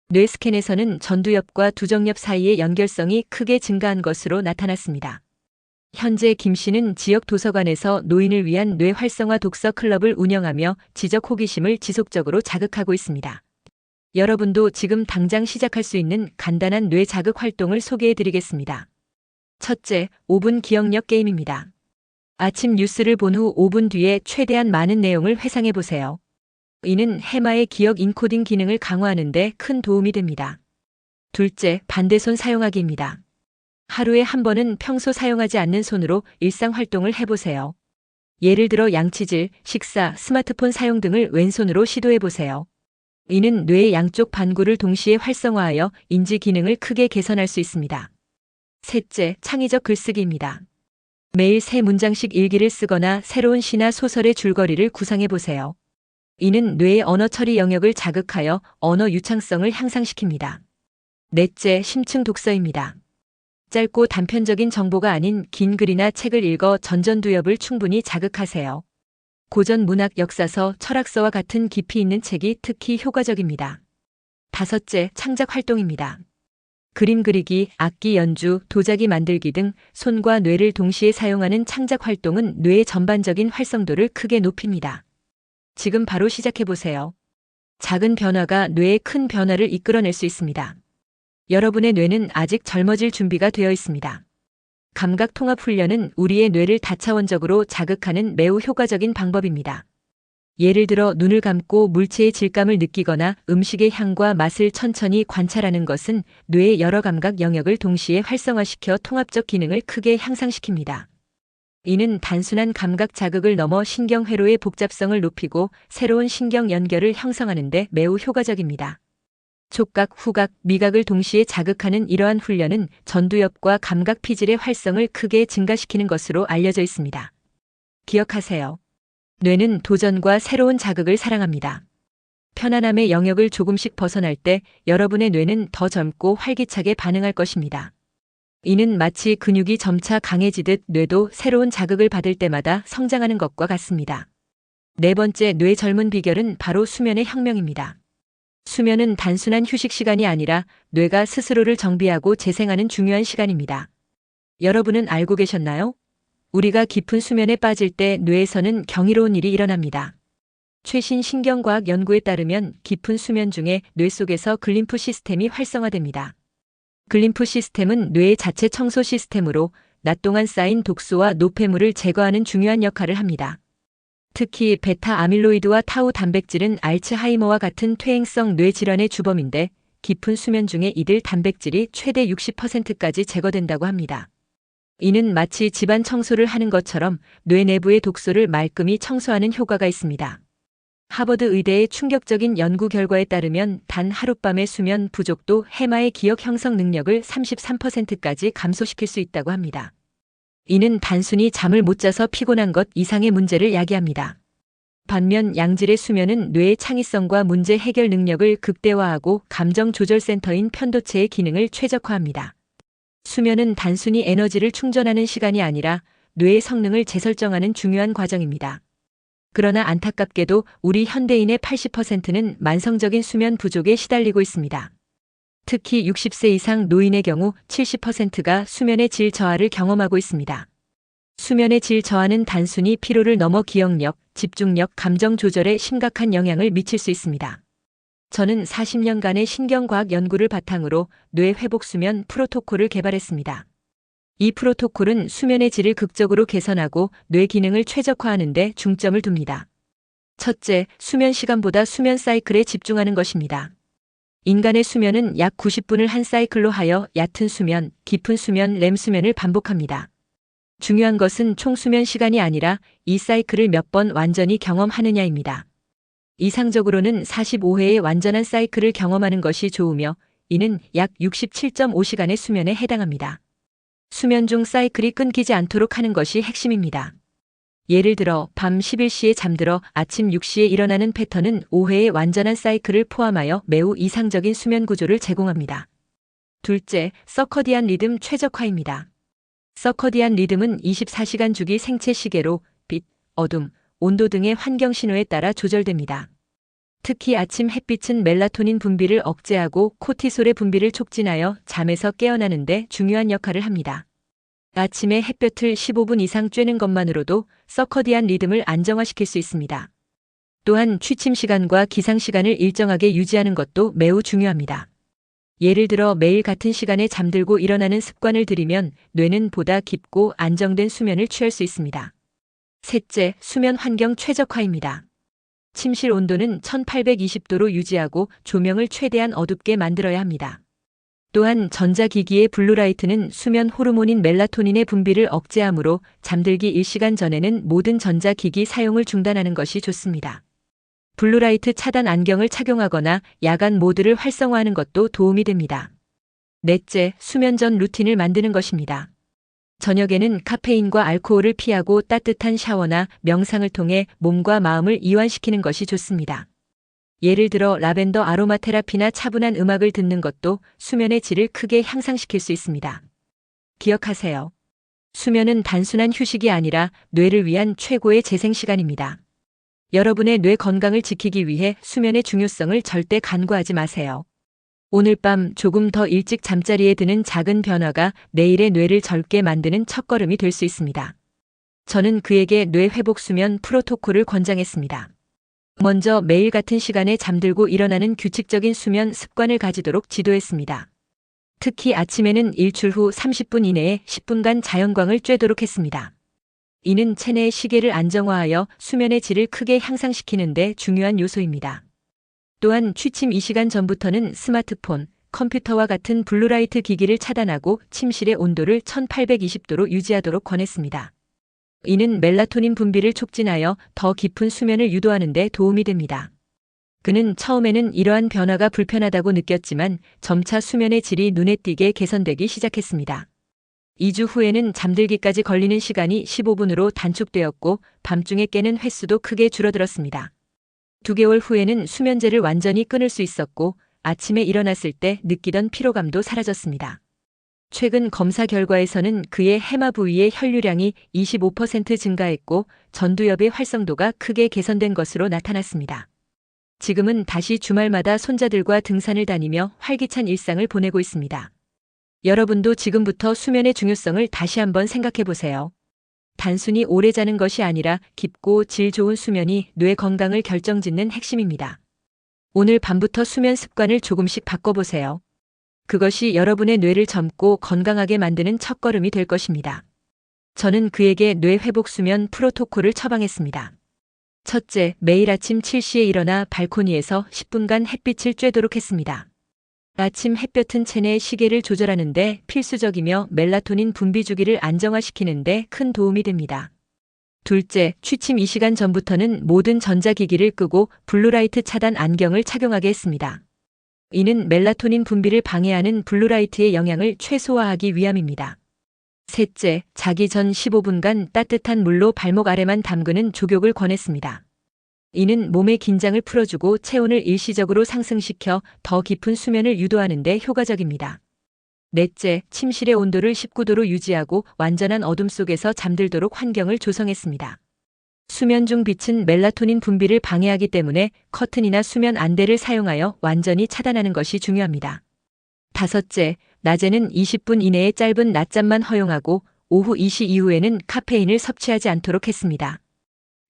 뇌 스캔에서는 전두엽과 두정엽 사이의 연결성이 크게 증가한 것으로 나타났습니다. 현재 김 씨는 지역 도서관에서 노인을 위한 뇌 활성화 독서 클럽을 운영하며 지적 호기심을 지속적으로 자극하고 있습니다. 여러분도 지금 당장 시작할 수 있는 간단한 뇌 자극 활동을 소개해 드리겠습니다. 첫째, 5분 기억력 게임입니다. 아침 뉴스를 본 후 5분 뒤에 최대한 많은 내용을 회상해 보세요. 이는 해마의 기억 인코딩 기능을 강화하는 데 큰 도움이 됩니다. 둘째, 반대손 사용하기입니다. 하루에 한 번은 평소 사용하지 않는 손으로 일상 활동을 해보세요. 예를 들어 양치질, 식사, 스마트폰 사용 등을 왼손으로 시도해 보세요. 이는 뇌의 양쪽 반구를 동시에 활성화하여 인지 기능을 크게 개선할 수 있습니다. 셋째, 창의적 글쓰기입니다. 매일 3문장씩 일기를 쓰거나 새로운 시나 소설의 줄거리를 구상해 보세요. 이는 뇌의 언어 처리 영역을 자극하여 언어 유창성을 향상시킵니다. 넷째, 심층 독서입니다. 짧고 단편적인 정보가 아닌 긴 글이나 책을 읽어 전전두엽을 충분히 자극하세요. 고전 문학, 역사서, 철학서와 같은 깊이 있는 책이 특히 효과적입니다. 다섯째, 창작 활동입니다. 그림 그리기, 악기 연주, 도자기 만들기 등 손과 뇌를 동시에 사용하는 창작 활동은 뇌의 전반적인 활성도를 크게 높입니다. 지금 바로 시작해보세요. 작은 변화가 뇌에 큰 변화를 이끌어낼 수 있습니다. 여러분의 뇌는 아직 젊어질 준비가 되어 있습니다. 감각 통합 훈련은 우리의 뇌를 다차원적으로 자극하는 매우 효과적인 방법입니다. 예를 들어 눈을 감고 물체의 질감을 느끼거나 음식의 향과 맛을 천천히 관찰하는 것은 뇌의 여러 감각 영역을 동시에 활성화시켜 통합적 기능을 크게 향상시킵니다. 이는 단순한 감각 자극을 넘어 신경회로의 복잡성을 높이고 새로운 신경 연결을 형성하는 데 매우 효과적입니다. 촉각, 후각, 미각을 동시에 자극하는 이러한 훈련은 전두엽과 감각 피질의 활성을 크게 증가시키는 것으로 알려져 있습니다. 기억하세요. 뇌는 도전과 새로운 자극을 사랑합니다. 편안함의 영역을 조금씩 벗어날 때 여러분의 뇌는 더 젊고 활기차게 반응할 것입니다. 이는 마치 근육이 점차 강해지듯 뇌도 새로운 자극을 받을 때마다 성장하는 것과 같습니다. 네 번째, 뇌 젊은 비결은 바로 수면의 혁명입니다. 수면은 단순한 휴식 시간이 아니라 뇌가 스스로를 정비하고 재생하는 중요한 시간입니다. 여러분은 알고 계셨나요? 우리가 깊은 수면에 빠질 때 뇌에서는 경이로운 일이 일어납니다. 최신 신경과학 연구에 따르면 깊은 수면 중에 뇌 속에서 글림프 시스템이 활성화됩니다. 글림프 시스템은 뇌의 자체 청소 시스템으로 낮 동안 쌓인 독소와 노폐물을 제거하는 중요한 역할을 합니다. 특히 베타 아밀로이드와 타우 단백질은 알츠하이머와 같은 퇴행성 뇌 질환의 주범인데 깊은 수면 중에 이들 단백질이 최대 60%까지 제거된다고 합니다. 이는 마치 집안 청소를 하는 것처럼 뇌 내부의 독소를 말끔히 청소하는 효과가 있습니다. 하버드 의대의 충격적인 연구 결과에 따르면 단 하룻밤의 수면 부족도 해마의 기억 형성 능력을 33%까지 감소시킬 수 있다고 합니다. 이는 단순히 잠을 못 자서 피곤한 것 이상의 문제를 야기합니다. 반면 양질의 수면은 뇌의 창의성과 문제 해결 능력을 극대화하고 감정 조절 센터인 편도체의 기능을 최적화합니다. 수면은 단순히 에너지를 충전하는 시간이 아니라 뇌의 성능을 재설정하는 중요한 과정입니다. 그러나 안타깝게도 우리 현대인의 80%는 만성적인 수면 부족에 시달리고 있습니다. 특히 60세 이상 노인의 경우 70%가 수면의 질 저하를 경험하고 있습니다. 수면의 질 저하는 단순히 피로를 넘어 기억력, 집중력, 감정 조절에 심각한 영향을 미칠 수 있습니다. 저는 40년간의 신경과학 연구를 바탕으로 뇌 회복 수면 프로토콜을 개발했습니다. 이 프로토콜은 수면의 질을 극적으로 개선하고 뇌 기능을 최적화하는 데 중점을 둡니다. 첫째, 수면 시간보다 수면 사이클에 집중하는 것입니다. 인간의 수면은 약 90분을 한 사이클로 하여 얕은 수면, 깊은 수면, 렘 수면을 반복합니다. 중요한 것은 총 수면 시간이 아니라 이 사이클을 몇 번 완전히 경험하느냐입니다. 이상적으로는 45회의 완전한 사이클을 경험하는 것이 좋으며 이는 약 67.5시간의 수면에 해당합니다. 수면 중 사이클이 끊기지 않도록 하는 것이 핵심입니다. 예를 들어 밤 11시에 잠들어 아침 6시에 일어나는 패턴은 5회의 완전한 사이클을 포함하여 매우 이상적인 수면 구조를 제공합니다. 둘째, 서커디안 리듬 최적화입니다. 서커디안 리듬은 24시간 주기 생체 시계로 빛, 어둠, 온도 등의 환경 신호에 따라 조절됩니다. 특히 아침 햇빛은 멜라토닌 분비를 억제하고 코티솔의 분비를 촉진하여 잠에서 깨어나는 데 중요한 역할을 합니다. 아침에 햇볕을 15분 이상 쬐는 것만으로도 서커디안 리듬을 안정화시킬 수 있습니다. 또한 취침 시간과 기상 시간을 일정하게 유지하는 것도 매우 중요합니다. 예를 들어 매일 같은 시간에 잠들고 일어나는 습관을 들이면 뇌는 보다 깊고 안정된 수면을 취할 수 있습니다. 셋째, 수면 환경 최적화입니다. 침실 온도는 1820도로 유지하고 조명을 최대한 어둡게 만들어야 합니다. 또한 전자기기의 블루라이트는 수면 호르몬인 멜라토닌의 분비를 억제하므로 잠들기 1시간 전에는 모든 전자기기 사용을 중단하는 것이 좋습니다. 블루라이트 차단 안경을 착용하거나 야간 모드를 활성화하는 것도 도움이 됩니다. 넷째, 수면 전 루틴을 만드는 것입니다. 저녁에는 카페인과 알코올을 피하고 따뜻한 샤워나 명상을 통해 몸과 마음을 이완시키는 것이 좋습니다. 예를 들어 라벤더 아로마 테라피나 차분한 음악을 듣는 것도 수면의 질을 크게 향상시킬 수 있습니다. 기억하세요. 수면은 단순한 휴식이 아니라 뇌를 위한 최고의 재생 시간입니다. 여러분의 뇌 건강을 지키기 위해 수면의 중요성을 절대 간과하지 마세요. 오늘 밤 조금 더 일찍 잠자리에 드는 작은 변화가 내일의 뇌를 젊게 만드는 첫걸음이 될 수 있습니다. 저는 그에게 뇌 회복 수면 프로토콜을 권장했습니다. 먼저 매일 같은 시간에 잠들고 일어나는 규칙적인 수면 습관을 가지도록 지도했습니다. 특히 아침에는 일출 후 30분 이내에 10분간 자연광을 쬐도록 했습니다. 이는 체내의 시계를 안정화하여 수면의 질을 크게 향상시키는 데 중요한 요소입니다. 또한 취침 2시간 전부터는 스마트폰, 컴퓨터와 같은 블루라이트 기기를 차단하고 침실의 온도를 1820도로 유지하도록 권했습니다. 이는 멜라토닌 분비를 촉진하여 더 깊은 수면을 유도하는 데 도움이 됩니다. 그는 처음에는 이러한 변화가 불편하다고 느꼈지만 점차 수면의 질이 눈에 띄게 개선되기 시작했습니다. 2주 후에는 잠들기까지 걸리는 시간이 15분으로 단축되었고 밤중에 깨는 횟수도 크게 줄어들었습니다. 2개월 후에는 수면제를 완전히 끊을 수 있었고 아침에 일어났을 때 느끼던 피로감도 사라졌습니다. 최근 검사 결과에서는 그의 해마 부위의 혈류량이 25% 증가했고 전두엽의 활성도가 크게 개선된 것으로 나타났습니다. 지금은 다시 주말마다 손자들과 등산을 다니며 활기찬 일상을 보내고 있습니다. 여러분도 지금부터 수면의 중요성을 다시 한번 생각해 보세요. 단순히 오래 자는 것이 아니라 깊고 질 좋은 수면이 뇌 건강을 결정짓는 핵심입니다. 오늘 밤부터 수면 습관을 조금씩 바꿔보세요. 그것이 여러분의 뇌를 젊고 건강하게 만드는 첫걸음이 될 것입니다. 저는 그에게 뇌 회복 수면 프로토콜을 처방했습니다. 첫째, 매일 아침 7시에 일어나 발코니에서 10분간 햇빛을 쬐도록 했습니다. 아침 햇볕은 체내 시계를 조절하는 데 필수적이며 멜라토닌 분비 주기를 안정화시키는 데 큰 도움이 됩니다. 둘째, 취침 2시간 전부터는 모든 전자기기를 끄고 블루라이트 차단 안경을 착용하게 했습니다. 이는 멜라토닌 분비를 방해하는 블루라이트의 영향을 최소화하기 위함입니다. 셋째, 자기 전 15분간 따뜻한 물로 발목 아래만 담그는 족욕을 권했습니다. 이는 몸의 긴장을 풀어주고 체온을 일시적으로 상승시켜 더 깊은 수면을 유도하는 데 효과적입니다. 넷째, 침실의 온도를 19도로 유지하고 완전한 어둠 속에서 잠들도록 환경을 조성했습니다. 수면 중 빛은 멜라토닌 분비를 방해하기 때문에 커튼이나 수면 안대를 사용하여 완전히 차단하는 것이 중요합니다. 다섯째, 낮에는 20분 이내의 짧은 낮잠만 허용하고 오후 2시 이후에는 카페인을 섭취하지 않도록 했습니다.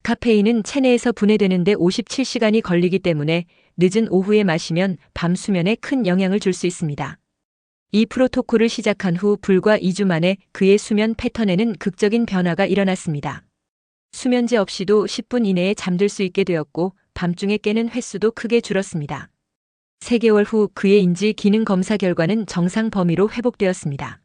카페인은 체내에서 분해되는 데 57시간이 걸리기 때문에 늦은 오후에 마시면 밤 수면에 큰 영향을 줄 수 있습니다. 이 프로토콜을 시작한 후 불과 2주 만에 그의 수면 패턴에는 극적인 변화가 일어났습니다. 수면제 없이도 10분 이내에 잠들 수 있게 되었고 밤중에 깨는 횟수도 크게 줄었습니다. 3개월 후 그의 인지 기능 검사 결과는 정상 범위로 회복되었습니다.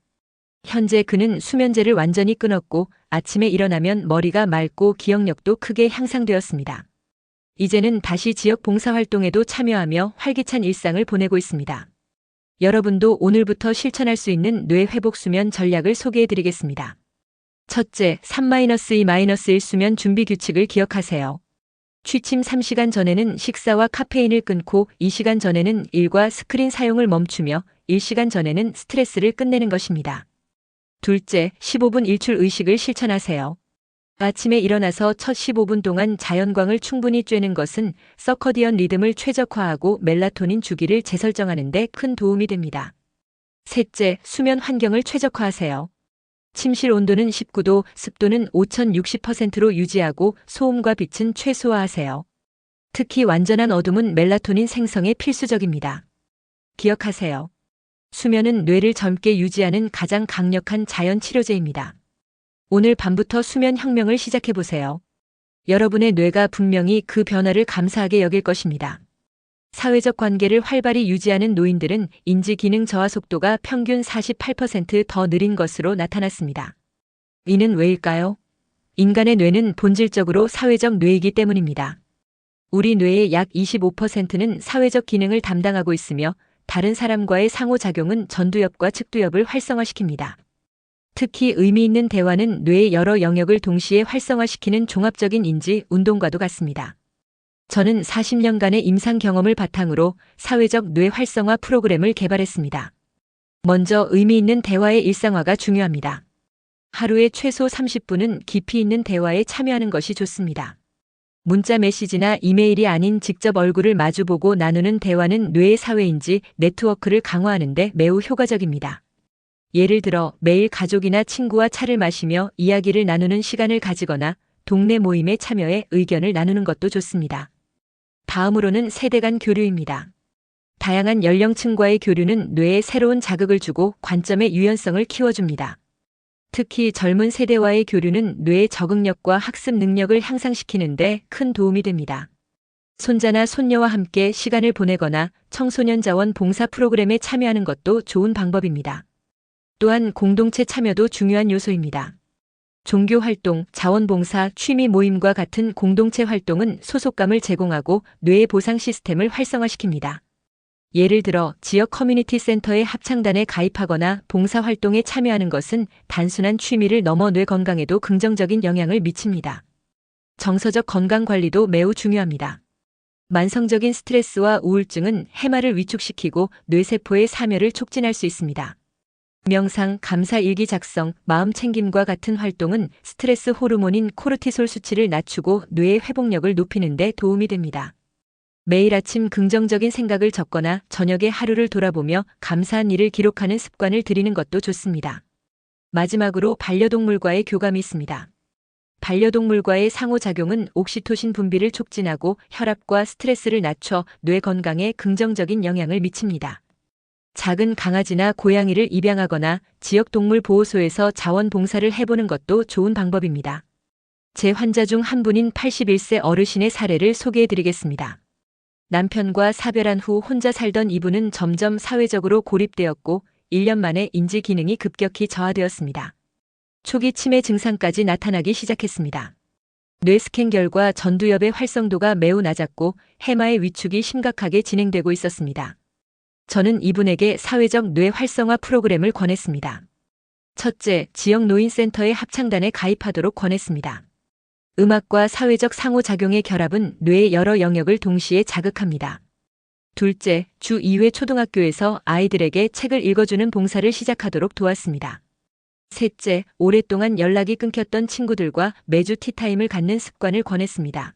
현재 그는 수면제를 완전히 끊었고 아침에 일어나면 머리가 맑고 기억력도 크게 향상되었습니다. 이제는 다시 지역 봉사활동에도 참여하며 활기찬 일상을 보내고 있습니다. 여러분도 오늘부터 실천할 수 있는 뇌 회복 수면 전략을 소개해 드리겠습니다. 첫째, 3-2-1 수면 준비 규칙을 기억하세요. 취침 3시간 전에는 식사와 카페인을 끊고 2시간 전에는 일과 스크린 사용을 멈추며 1시간 전에는 스트레스를 끝내는 것입니다. 둘째, 15분 일출 의식을 실천하세요. 아침에 일어나서 첫 15분 동안 자연광을 충분히 쬐는 것은 서커디언 리듬을 최적화하고 멜라토닌 주기를 재설정하는 데 큰 도움이 됩니다. 셋째, 수면 환경을 최적화하세요. 침실 온도는 19도, 습도는 5060%로 유지하고 소음과 빛은 최소화하세요. 특히 완전한 어둠은 멜라토닌 생성에 필수적입니다. 기억하세요. 수면은 뇌를 젊게 유지하는 가장 강력한 자연 치료제입니다. 오늘 밤부터 수면 혁명을 시작해보세요. 여러분의 뇌가 분명히 그 변화를 감사하게 여길 것입니다. 사회적 관계를 활발히 유지하는 노인들은 인지 기능 저하 속도가 평균 48% 더 느린 것으로 나타났습니다. 이는 왜일까요? 인간의 뇌는 본질적으로 사회적 뇌이기 때문입니다. 우리 뇌의 약 25%는 사회적 기능을 담당하고 있으며 다른 사람과의 상호작용은 전두엽과 측두엽을 활성화시킵니다. 특히 의미 있는 대화는 뇌의 여러 영역을 동시에 활성화시키는 종합적인 인지 운동과도 같습니다. 저는 40년간의 임상 경험을 바탕으로 사회적 뇌 활성화 프로그램을 개발했습니다. 먼저 의미 있는 대화의 일상화가 중요합니다. 하루에 최소 30분은 깊이 있는 대화에 참여하는 것이 좋습니다. 문자 메시지나 이메일이 아닌 직접 얼굴을 마주보고 나누는 대화는 뇌의 사회인지 네트워크를 강화하는 데 매우 효과적입니다. 예를 들어 매일 가족이나 친구와 차를 마시며 이야기를 나누는 시간을 가지거나 동네 모임에 참여해 의견을 나누는 것도 좋습니다. 다음으로는 세대 간 교류입니다. 다양한 연령층과의 교류는 뇌에 새로운 자극을 주고 관점의 유연성을 키워줍니다. 특히 젊은 세대와의 교류는 뇌의 적응력과 학습 능력을 향상시키는 데 큰 도움이 됩니다. 손자나 손녀와 함께 시간을 보내거나 청소년 자원 봉사 프로그램에 참여하는 것도 좋은 방법입니다. 또한 공동체 참여도 중요한 요소입니다. 종교 활동, 자원봉사, 취미 모임과 같은 공동체 활동은 소속감을 제공하고 뇌의 보상 시스템을 활성화시킵니다. 예를 들어 지역 커뮤니티 센터의 합창단에 가입하거나 봉사활동에 참여하는 것은 단순한 취미를 넘어 뇌 건강에도 긍정적인 영향을 미칩니다. 정서적 건강 관리도 매우 중요합니다. 만성적인 스트레스와 우울증은 해마를 위축시키고 뇌세포의 사멸을 촉진할 수 있습니다. 명상, 감사 일기 작성, 마음 챙김과 같은 활동은 스트레스 호르몬인 코르티솔 수치를 낮추고 뇌의 회복력을 높이는 데 도움이 됩니다. 매일 아침 긍정적인 생각을 적거나 저녁에 하루를 돌아보며 감사한 일을 기록하는 습관을 들이는 것도 좋습니다. 마지막으로 반려동물과의 교감이 있습니다. 반려동물과의 상호작용은 옥시토신 분비를 촉진하고 혈압과 스트레스를 낮춰 뇌 건강에 긍정적인 영향을 미칩니다. 작은 강아지나 고양이를 입양하거나 지역 동물 보호소에서 자원봉사를 해보는 것도 좋은 방법입니다. 제 환자 중 한 분인 81세 어르신의 사례를 소개해드리겠습니다. 남편과 사별한 후 혼자 살던 이분은 점점 사회적으로 고립되었고 1년 만에 인지 기능이 급격히 저하되었습니다. 초기 치매 증상까지 나타나기 시작했습니다. 뇌 스캔 결과 전두엽의 활성도가 매우 낮았고 해마의 위축이 심각하게 진행되고 있었습니다. 저는 이분에게 사회적 뇌 활성화 프로그램을 권했습니다. 첫째, 지역 노인센터의 합창단에 가입하도록 권했습니다. 음악과 사회적 상호작용의 결합은 뇌의 여러 영역을 동시에 자극합니다. 둘째, 주 2회 초등학교에서 아이들에게 책을 읽어주는 봉사를 시작하도록 도왔습니다. 셋째, 오랫동안 연락이 끊겼던 친구들과 매주 티타임을 갖는 습관을 권했습니다.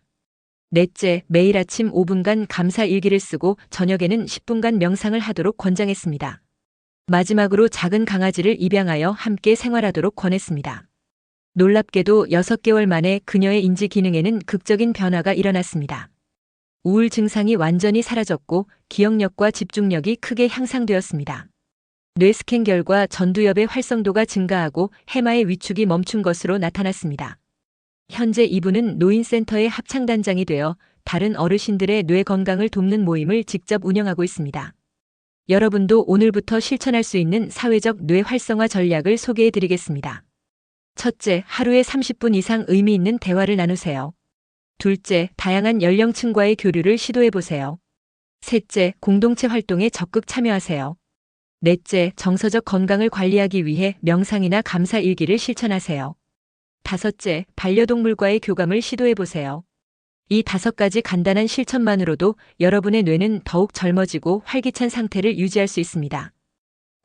넷째, 매일 아침 5분간 감사 일기를 쓰고 저녁에는 10분간 명상을 하도록 권장했습니다. 마지막으로 작은 강아지를 입양하여 함께 생활하도록 권했습니다. 놀랍게도 6개월 만에 그녀의 인지 기능에는 극적인 변화가 일어났습니다. 우울 증상이 완전히 사라졌고 기억력과 집중력이 크게 향상되었습니다. 뇌 스캔 결과 전두엽의 활성도가 증가하고 해마의 위축이 멈춘 것으로 나타났습니다. 현재 이분은 노인센터의 합창단장이 되어 다른 어르신들의 뇌 건강을 돕는 모임을 직접 운영하고 있습니다. 여러분도 오늘부터 실천할 수 있는 사회적 뇌 활성화 전략을 소개해드리겠습니다. 첫째, 하루에 30분 이상 의미 있는 대화를 나누세요. 둘째, 다양한 연령층과의 교류를 시도해보세요. 셋째, 공동체 활동에 적극 참여하세요. 넷째, 정서적 건강을 관리하기 위해 명상이나 감사 일기를 실천하세요. 다섯째, 반려동물과의 교감을 시도해보세요. 이 5가지 간단한 실천만으로도 여러분의 뇌는 더욱 젊어지고 활기찬 상태를 유지할 수 있습니다.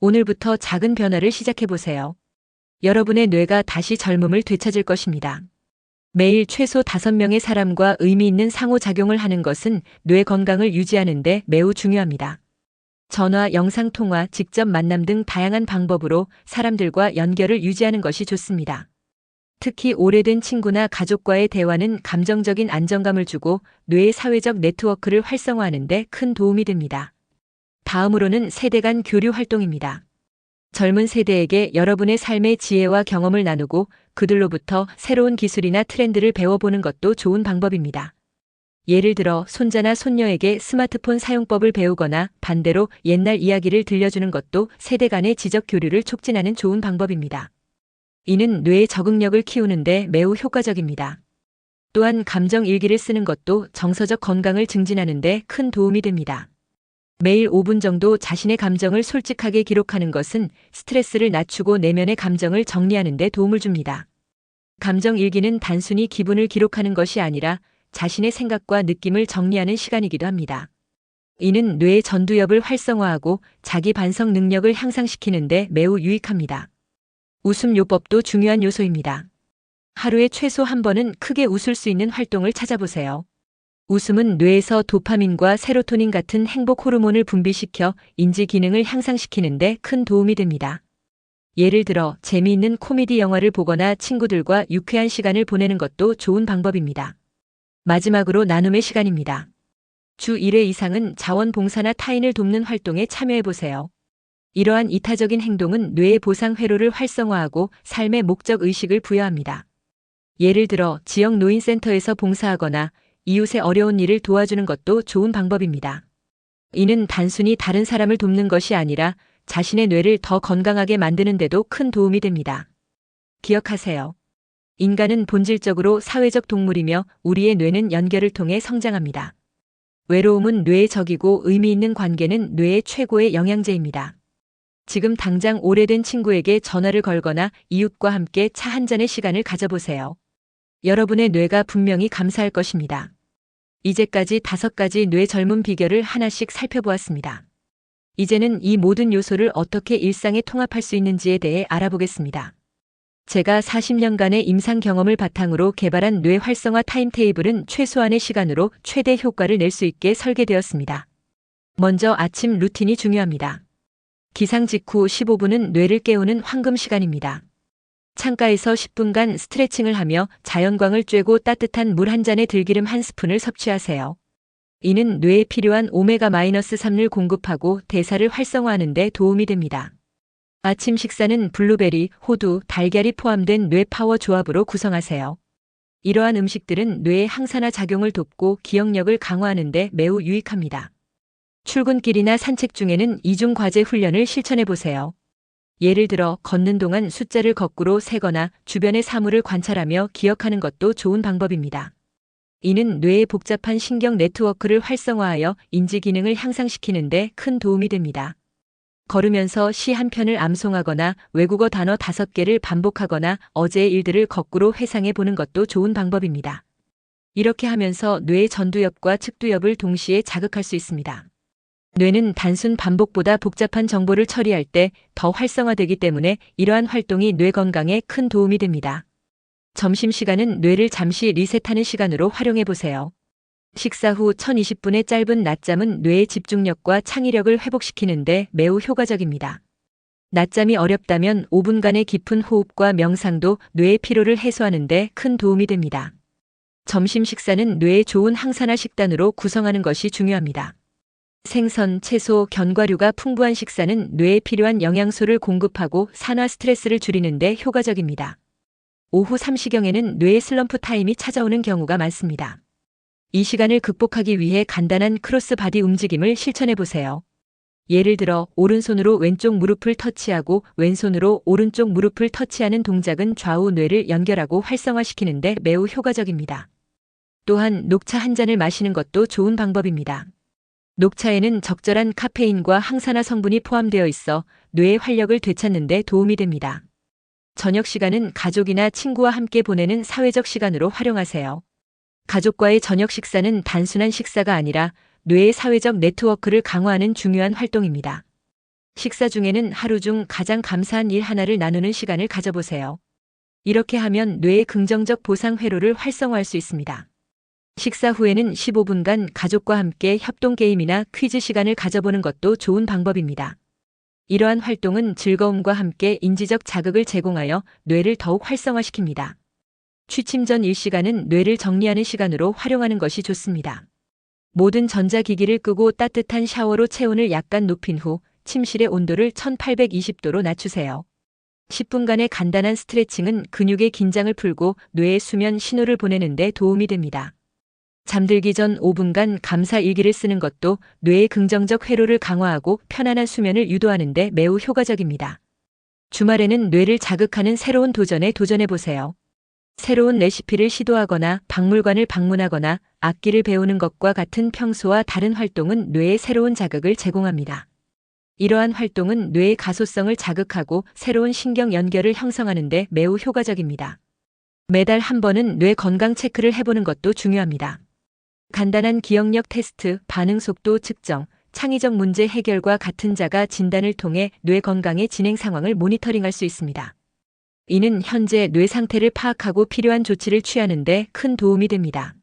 오늘부터 작은 변화를 시작해보세요. 여러분의 뇌가 다시 젊음을 되찾을 것입니다. 매일 최소 5명의 사람과 의미 있는 상호작용을 하는 것은 뇌 건강을 유지하는 데 매우 중요합니다. 전화, 영상통화, 직접 만남 등 다양한 방법으로 사람들과 연결을 유지하는 것이 좋습니다. 특히 오래된 친구나 가족과의 대화는 감정적인 안정감을 주고 뇌의 사회적 네트워크를 활성화하는 데 큰 도움이 됩니다. 다음으로는 세대 간 교류 활동입니다. 젊은 세대에게 여러분의 삶의 지혜와 경험을 나누고 그들로부터 새로운 기술이나 트렌드를 배워보는 것도 좋은 방법입니다. 예를 들어 손자나 손녀에게 스마트폰 사용법을 배우거나 반대로 옛날 이야기를 들려주는 것도 세대 간의 지적 교류를 촉진하는 좋은 방법입니다. 이는 뇌의 적응력을 키우는데 매우 효과적입니다. 또한 감정 일기를 쓰는 것도 정서적 건강을 증진하는 데 큰 도움이 됩니다. 매일 5분 정도 자신의 감정을 솔직하게 기록하는 것은 스트레스를 낮추고 내면의 감정을 정리하는 데 도움을 줍니다. 감정 일기는 단순히 기분을 기록하는 것이 아니라 자신의 생각과 느낌을 정리하는 시간이기도 합니다. 이는 뇌의 전두엽을 활성화하고 자기 반성 능력을 향상시키는 데 매우 유익합니다. 웃음 요법도 중요한 요소입니다. 하루에 최소 한 번은 크게 웃을 수 있는 활동을 찾아보세요. 웃음은 뇌에서 도파민과 세로토닌 같은 행복 호르몬을 분비시켜 인지 기능을 향상시키는 데 큰 도움이 됩니다. 예를 들어 재미있는 코미디 영화를 보거나 친구들과 유쾌한 시간을 보내는 것도 좋은 방법입니다. 마지막으로 나눔의 시간입니다. 주 1회 이상은 자원봉사나 타인을 돕는 활동에 참여해보세요. 이러한 이타적인 행동은 뇌의 보상 회로를 활성화하고 삶의 목적 의식을 부여합니다. 예를 들어 지역 노인센터에서 봉사하거나 이웃의 어려운 일을 도와주는 것도 좋은 방법입니다. 이는 단순히 다른 사람을 돕는 것이 아니라 자신의 뇌를 더 건강하게 만드는 데도 큰 도움이 됩니다. 기억하세요. 인간은 본질적으로 사회적 동물이며 우리의 뇌는 연결을 통해 성장합니다. 외로움은 뇌의 적이고 의미 있는 관계는 뇌의 최고의 영양제입니다. 지금 당장 오래된 친구에게 전화를 걸거나 이웃과 함께 차 한 잔의 시간을 가져보세요. 여러분의 뇌가 분명히 감사할 것입니다. 이제까지 5가지 뇌 젊음 비결을 하나씩 살펴보았습니다. 이제는 이 모든 요소를 어떻게 일상에 통합할 수 있는지에 대해 알아보겠습니다. 제가 40년간의 임상 경험을 바탕으로 개발한 뇌 활성화 타임테이블은 최소한의 시간으로 최대 효과를 낼 수 있게 설계되었습니다. 먼저 아침 루틴이 중요합니다. 기상 직후 15분은 뇌를 깨우는 황금 시간입니다. 창가에서 10분간 스트레칭을 하며 자연광을 쬐고 따뜻한 물 한 잔에 들기름 한 스푼을 섭취하세요. 이는 뇌에 필요한 오메가-3을 공급하고 대사를 활성화하는 데 도움이 됩니다. 아침 식사는 블루베리, 호두, 달걀이 포함된 뇌 파워 조합으로 구성하세요. 이러한 음식들은 뇌의 항산화 작용을 돕고 기억력을 강화하는 데 매우 유익합니다. 출근길이나 산책 중에는 이중 과제 훈련을 실천해 보세요. 예를 들어 걷는 동안 숫자를 거꾸로 세거나 주변의 사물을 관찰하며 기억하는 것도 좋은 방법입니다. 이는 뇌의 복잡한 신경 네트워크를 활성화하여 인지 기능을 향상시키는 데 큰 도움이 됩니다. 걸으면서 시 한 편을 암송하거나 외국어 단어 5개를 반복하거나 어제의 일들을 거꾸로 회상해 보는 것도 좋은 방법입니다. 이렇게 하면서 뇌의 전두엽과 측두엽을 동시에 자극할 수 있습니다. 뇌는 단순 반복보다 복잡한 정보를 처리할 때 더 활성화되기 때문에 이러한 활동이 뇌 건강에 큰 도움이 됩니다. 점심시간은 뇌를 잠시 리셋하는 시간으로 활용해 보세요. 식사 후 1020분의 짧은 낮잠은 뇌의 집중력과 창의력을 회복시키는데 매우 효과적입니다. 낮잠이 어렵다면 5분간의 깊은 호흡과 명상도 뇌의 피로를 해소하는 데 큰 도움이 됩니다. 점심 식사는 뇌에 좋은 항산화 식단으로 구성하는 것이 중요합니다. 생선, 채소, 견과류가 풍부한 식사는 뇌에 필요한 영양소를 공급하고 산화 스트레스를 줄이는 데 효과적입니다. 오후 3시경에는 뇌의 슬럼프 타임이 찾아오는 경우가 많습니다. 이 시간을 극복하기 위해 간단한 크로스 바디 움직임을 실천해 보세요. 예를 들어 오른손으로 왼쪽 무릎을 터치하고 왼손으로 오른쪽 무릎을 터치하는 동작은 좌우 뇌를 연결하고 활성화시키는 데 매우 효과적입니다. 또한 녹차 한 잔을 마시는 것도 좋은 방법입니다. 녹차에는 적절한 카페인과 항산화 성분이 포함되어 있어 뇌의 활력을 되찾는 데 도움이 됩니다. 저녁 시간은 가족이나 친구와 함께 보내는 사회적 시간으로 활용하세요. 가족과의 저녁 식사는 단순한 식사가 아니라 뇌의 사회적 네트워크를 강화하는 중요한 활동입니다. 식사 중에는 하루 중 가장 감사한 일 하나를 나누는 시간을 가져보세요. 이렇게 하면 뇌의 긍정적 보상 회로를 활성화할 수 있습니다. 식사 후에는 15분간 가족과 함께 협동 게임이나 퀴즈 시간을 가져보는 것도 좋은 방법입니다. 이러한 활동은 즐거움과 함께 인지적 자극을 제공하여 뇌를 더욱 활성화시킵니다. 취침 전 1시간은 뇌를 정리하는 시간으로 활용하는 것이 좋습니다. 모든 전자기기를 끄고 따뜻한 샤워로 체온을 약간 높인 후 침실의 온도를 1820도로 낮추세요. 10분간의 간단한 스트레칭은 근육의 긴장을 풀고 뇌에 수면 신호를 보내는 데 도움이 됩니다. 잠들기 전 5분간 감사 일기를 쓰는 것도 뇌의 긍정적 회로를 강화하고 편안한 수면을 유도하는 데 매우 효과적입니다. 주말에는 뇌를 자극하는 새로운 도전에 도전해보세요. 새로운 레시피를 시도하거나 박물관을 방문하거나 악기를 배우는 것과 같은 평소와 다른 활동은 뇌에 새로운 자극을 제공합니다. 이러한 활동은 뇌의 가소성을 자극하고 새로운 신경 연결을 형성하는 데 매우 효과적입니다. 매달 한 번은 뇌 건강 체크를 해보는 것도 중요합니다. 간단한 기억력 테스트, 반응 속도 측정, 창의적 문제 해결과 같은 자가 진단을 통해 뇌 건강의 진행 상황을 모니터링할 수 있습니다. 이는 현재 뇌 상태를 파악하고 필요한 조치를 취하는 데 큰 도움이 됩니다.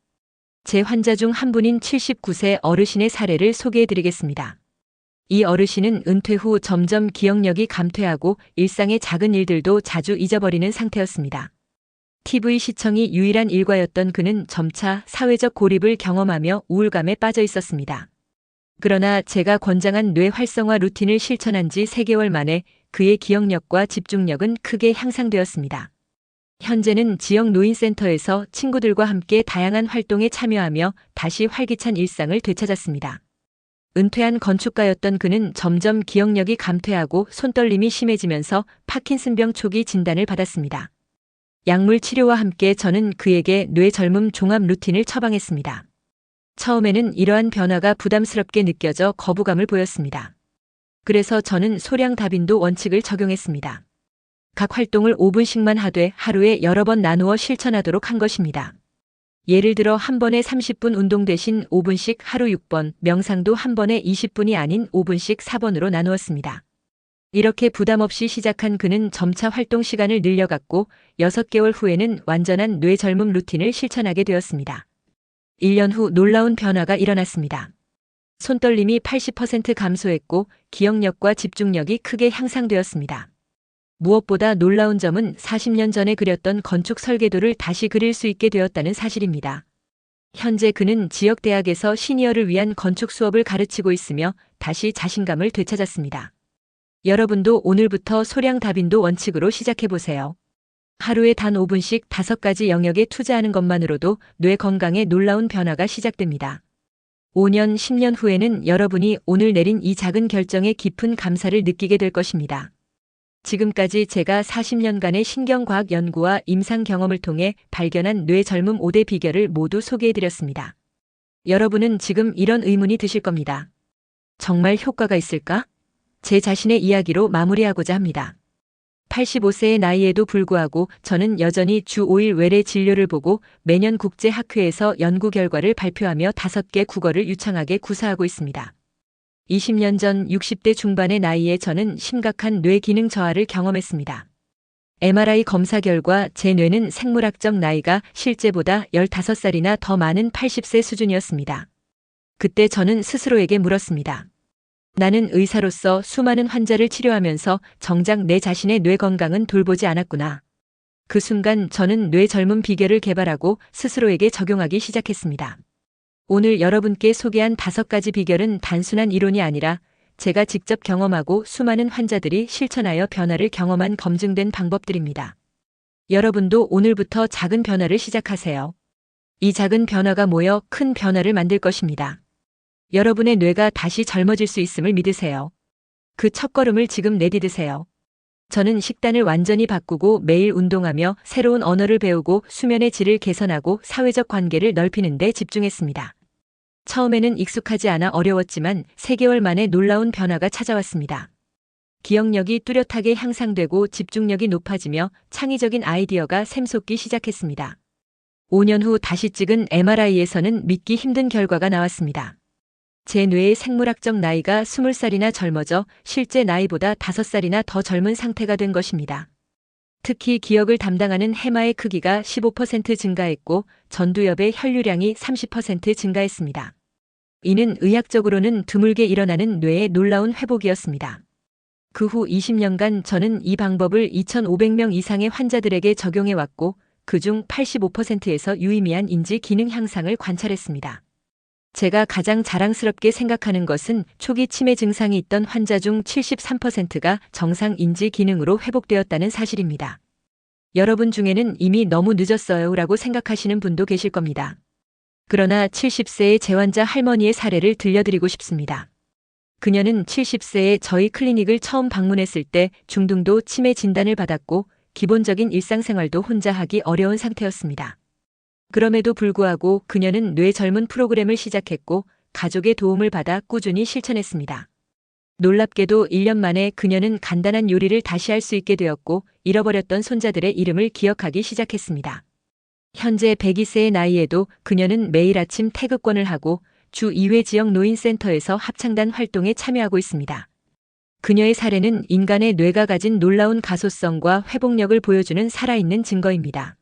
제 환자 중 한 분인 79세 어르신의 사례를 소개해 드리겠습니다. 이 어르신은 은퇴 후 점점 기억력이 감퇴하고 일상의 작은 일들도 자주 잊어버리는 상태였습니다. TV 시청이 유일한 일과였던 그는 점차 사회적 고립을 경험하며 우울감에 빠져 있었습니다. 그러나 제가 권장한 뇌 활성화 루틴을 실천한 지 3개월 만에 그의 기억력과 집중력은 크게 향상되었습니다. 현재는 지역 노인센터에서 친구들과 함께 다양한 활동에 참여하며 다시 활기찬 일상을 되찾았습니다. 은퇴한 건축가였던 그는 점점 기억력이 감퇴하고 손떨림이 심해지면서 파킨슨병 초기 진단을 받았습니다. 약물 치료와 함께 저는 그에게 뇌절름 종합 루틴을 처방했습니다. 처음에는 이러한 변화가 부담스럽게 느껴져 거부감을 보였습니다. 그래서 저는 소량 다빈도 원칙을 적용했습니다. 각 활동을 5분씩만 하되 하루에 여러 번 나누어 실천하도록 한 것입니다. 예를 들어 한 번에 30분 운동 대신 5분씩 하루 6번, 명상도 한 번에 20분이 아닌 5분씩 4번으로 나누었습니다. 이렇게 부담 없이 시작한 그는 점차 활동 시간을 늘려갔고 6개월 후에는 완전한 뇌절름 루틴을 실천하게 되었습니다. 1년 후 놀라운 변화가 일어났습니다. 손떨림이 80% 감소했고 기억력과 집중력이 크게 향상되었습니다. 무엇보다 놀라운 점은 40년 전에 그렸던 건축 설계도를 다시 그릴 수 있게 되었다는 사실입니다. 현재 그는 지역 대학에서 시니어를 위한 건축 수업을 가르치고 있으며 다시 자신감을 되찾았습니다. 여러분도 오늘부터 소량 다빈도 원칙으로 시작해보세요. 하루에 단 5분씩 5가지 영역에 투자하는 것만으로도 뇌 건강에 놀라운 변화가 시작됩니다. 5년, 10년 후에는 여러분이 오늘 내린 이 작은 결정에 깊은 감사를 느끼게 될 것입니다. 지금까지 제가 40년간의 신경과학 연구와 임상 경험을 통해 발견한 뇌절름 5대 비결을 모두 소개해드렸습니다. 여러분은 지금 이런 의문이 드실 겁니다. 정말 효과가 있을까? 제 자신의 이야기로 마무리하고자 합니다. 85세의 나이에도 불구하고 저는 여전히 주 5일 외래 진료를 보고 매년 국제학회에서 연구 결과를 발표하며 5개 국어를 유창하게 구사하고 있습니다. 20년 전 60대 중반의 나이에 저는 심각한 뇌 기능 저하를 경험했습니다. MRI 검사 결과 제 뇌는 생물학적 나이가 실제보다 15살이나 더 많은 80세 수준이었습니다. 그때 저는 스스로에게 물었습니다. 나는 의사로서 수많은 환자를 치료하면서 정작 내 자신의 뇌 건강은 돌보지 않았구나. 그 순간 저는 뇌절름 비결을 개발하고 스스로에게 적용하기 시작했습니다. 오늘 여러분께 소개한 5가지 비결은 단순한 이론이 아니라 제가 직접 경험하고 수많은 환자들이 실천하여 변화를 경험한 검증된 방법들입니다. 여러분도 오늘부터 작은 변화를 시작하세요. 이 작은 변화가 모여 큰 변화를 만들 것입니다. 여러분의 뇌가 다시 젊어질 수 있음을 믿으세요. 그 첫걸음을 지금 내디드세요. 저는 식단을 완전히 바꾸고 매일 운동하며 새로운 언어를 배우고 수면의 질을 개선하고 사회적 관계를 넓히는 데 집중했습니다. 처음에는 익숙하지 않아 어려웠지만 3개월 만에 놀라운 변화가 찾아왔습니다. 기억력이 뚜렷하게 향상되고 집중력이 높아지며 창의적인 아이디어가 샘솟기 시작했습니다. 5년 후 다시 찍은 MRI에서는 믿기 힘든 결과가 나왔습니다. 제 뇌의 생물학적 나이가 20살이나 젊어져 실제 나이보다 5살이나 더 젊은 상태가 된 것입니다. 특히 기억을 담당하는 해마의 크기가 15% 증가했고 전두엽의 혈류량이 30% 증가했습니다. 이는 의학적으로는 드물게 일어나는 뇌의 놀라운 회복이었습니다. 그 후 20년간 저는 이 방법을 2,500명 이상의 환자들에게 적용해왔고 그중 85%에서 유의미한 인지 기능 향상을 관찰했습니다. 제가 가장 자랑스럽게 생각하는 것은 초기 치매 증상이 있던 환자 중 73%가 정상 인지 기능으로 회복되었다는 사실입니다. 여러분 중에는 이미 너무 늦었어요 라고 생각하시는 분도 계실 겁니다. 그러나 70세의 재환자 할머니의 사례를 들려드리고 싶습니다. 그녀는 70세에 저희 클리닉을 처음 방문했을 때 중등도 치매 진단을 받았고 기본적인 일상생활도 혼자 하기 어려운 상태였습니다. 그럼에도 불구하고 그녀는 뇌절문 프로그램을 시작했고 가족의 도움을 받아 꾸준히 실천했습니다. 놀랍게도 1년 만에 그녀는 간단한 요리를 다시 할 수 있게 되었고 잃어버렸던 손자들의 이름을 기억하기 시작했습니다. 현재 102세의 나이에도 그녀는 매일 아침 태극권을 하고 주 2회 지역 노인센터에서 합창단 활동에 참여하고 있습니다. 그녀의 사례는 인간의 뇌가 가진 놀라운 가소성과 회복력을 보여주는 살아있는 증거입니다.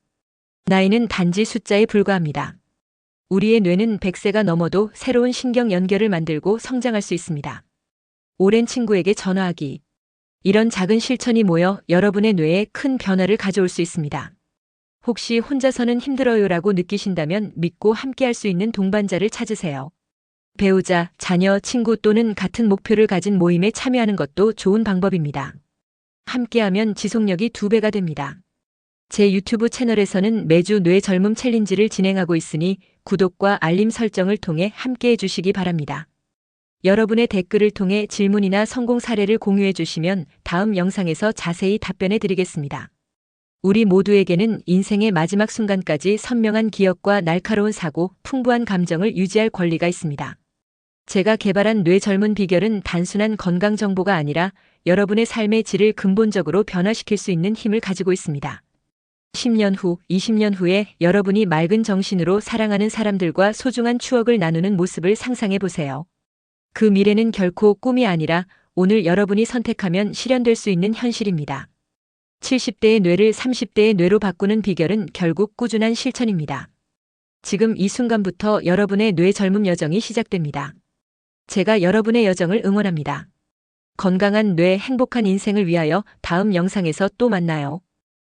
나이는 단지 숫자에 불과합니다. 우리의 뇌는 100세가 넘어도 새로운 신경 연결을 만들고 성장할 수 있습니다. 오랜 친구에게 전화하기. 이런 작은 실천이 모여 여러분의 뇌에 큰 변화를 가져올 수 있습니다. 혹시 혼자서는 힘들어요라고 느끼신다면 믿고 함께할 수 있는 동반자를 찾으세요. 배우자, 자녀, 친구 또는 같은 목표를 가진 모임에 참여하는 것도 좋은 방법입니다. 함께하면 지속력이 2배가 됩니다. 제 유튜브 채널에서는 매주 뇌 젊음 챌린지를 진행하고 있으니 구독과 알림 설정을 통해 함께해 주시기 바랍니다. 여러분의 댓글을 통해 질문이나 성공 사례를 공유해 주시면 다음 영상에서 자세히 답변해 드리겠습니다. 우리 모두에게는 인생의 마지막 순간까지 선명한 기억과 날카로운 사고, 풍부한 감정을 유지할 권리가 있습니다. 제가 개발한 뇌 젊은 비결은 단순한 건강 정보가 아니라 여러분의 삶의 질을 근본적으로 변화시킬 수 있는 힘을 가지고 있습니다. 10년 후, 20년 후에 여러분이 맑은 정신으로 사랑하는 사람들과 소중한 추억을 나누는 모습을 상상해 보세요. 그 미래는 결코 꿈이 아니라 오늘 여러분이 선택하면 실현될 수 있는 현실입니다. 70대의 뇌를 30대의 뇌로 바꾸는 비결은 결국 꾸준한 실천입니다. 지금 이 순간부터 여러분의 뇌 젊음 여정이 시작됩니다. 제가 여러분의 여정을 응원합니다. 건강한 뇌, 행복한 인생을 위하여 다음 영상에서 또 만나요.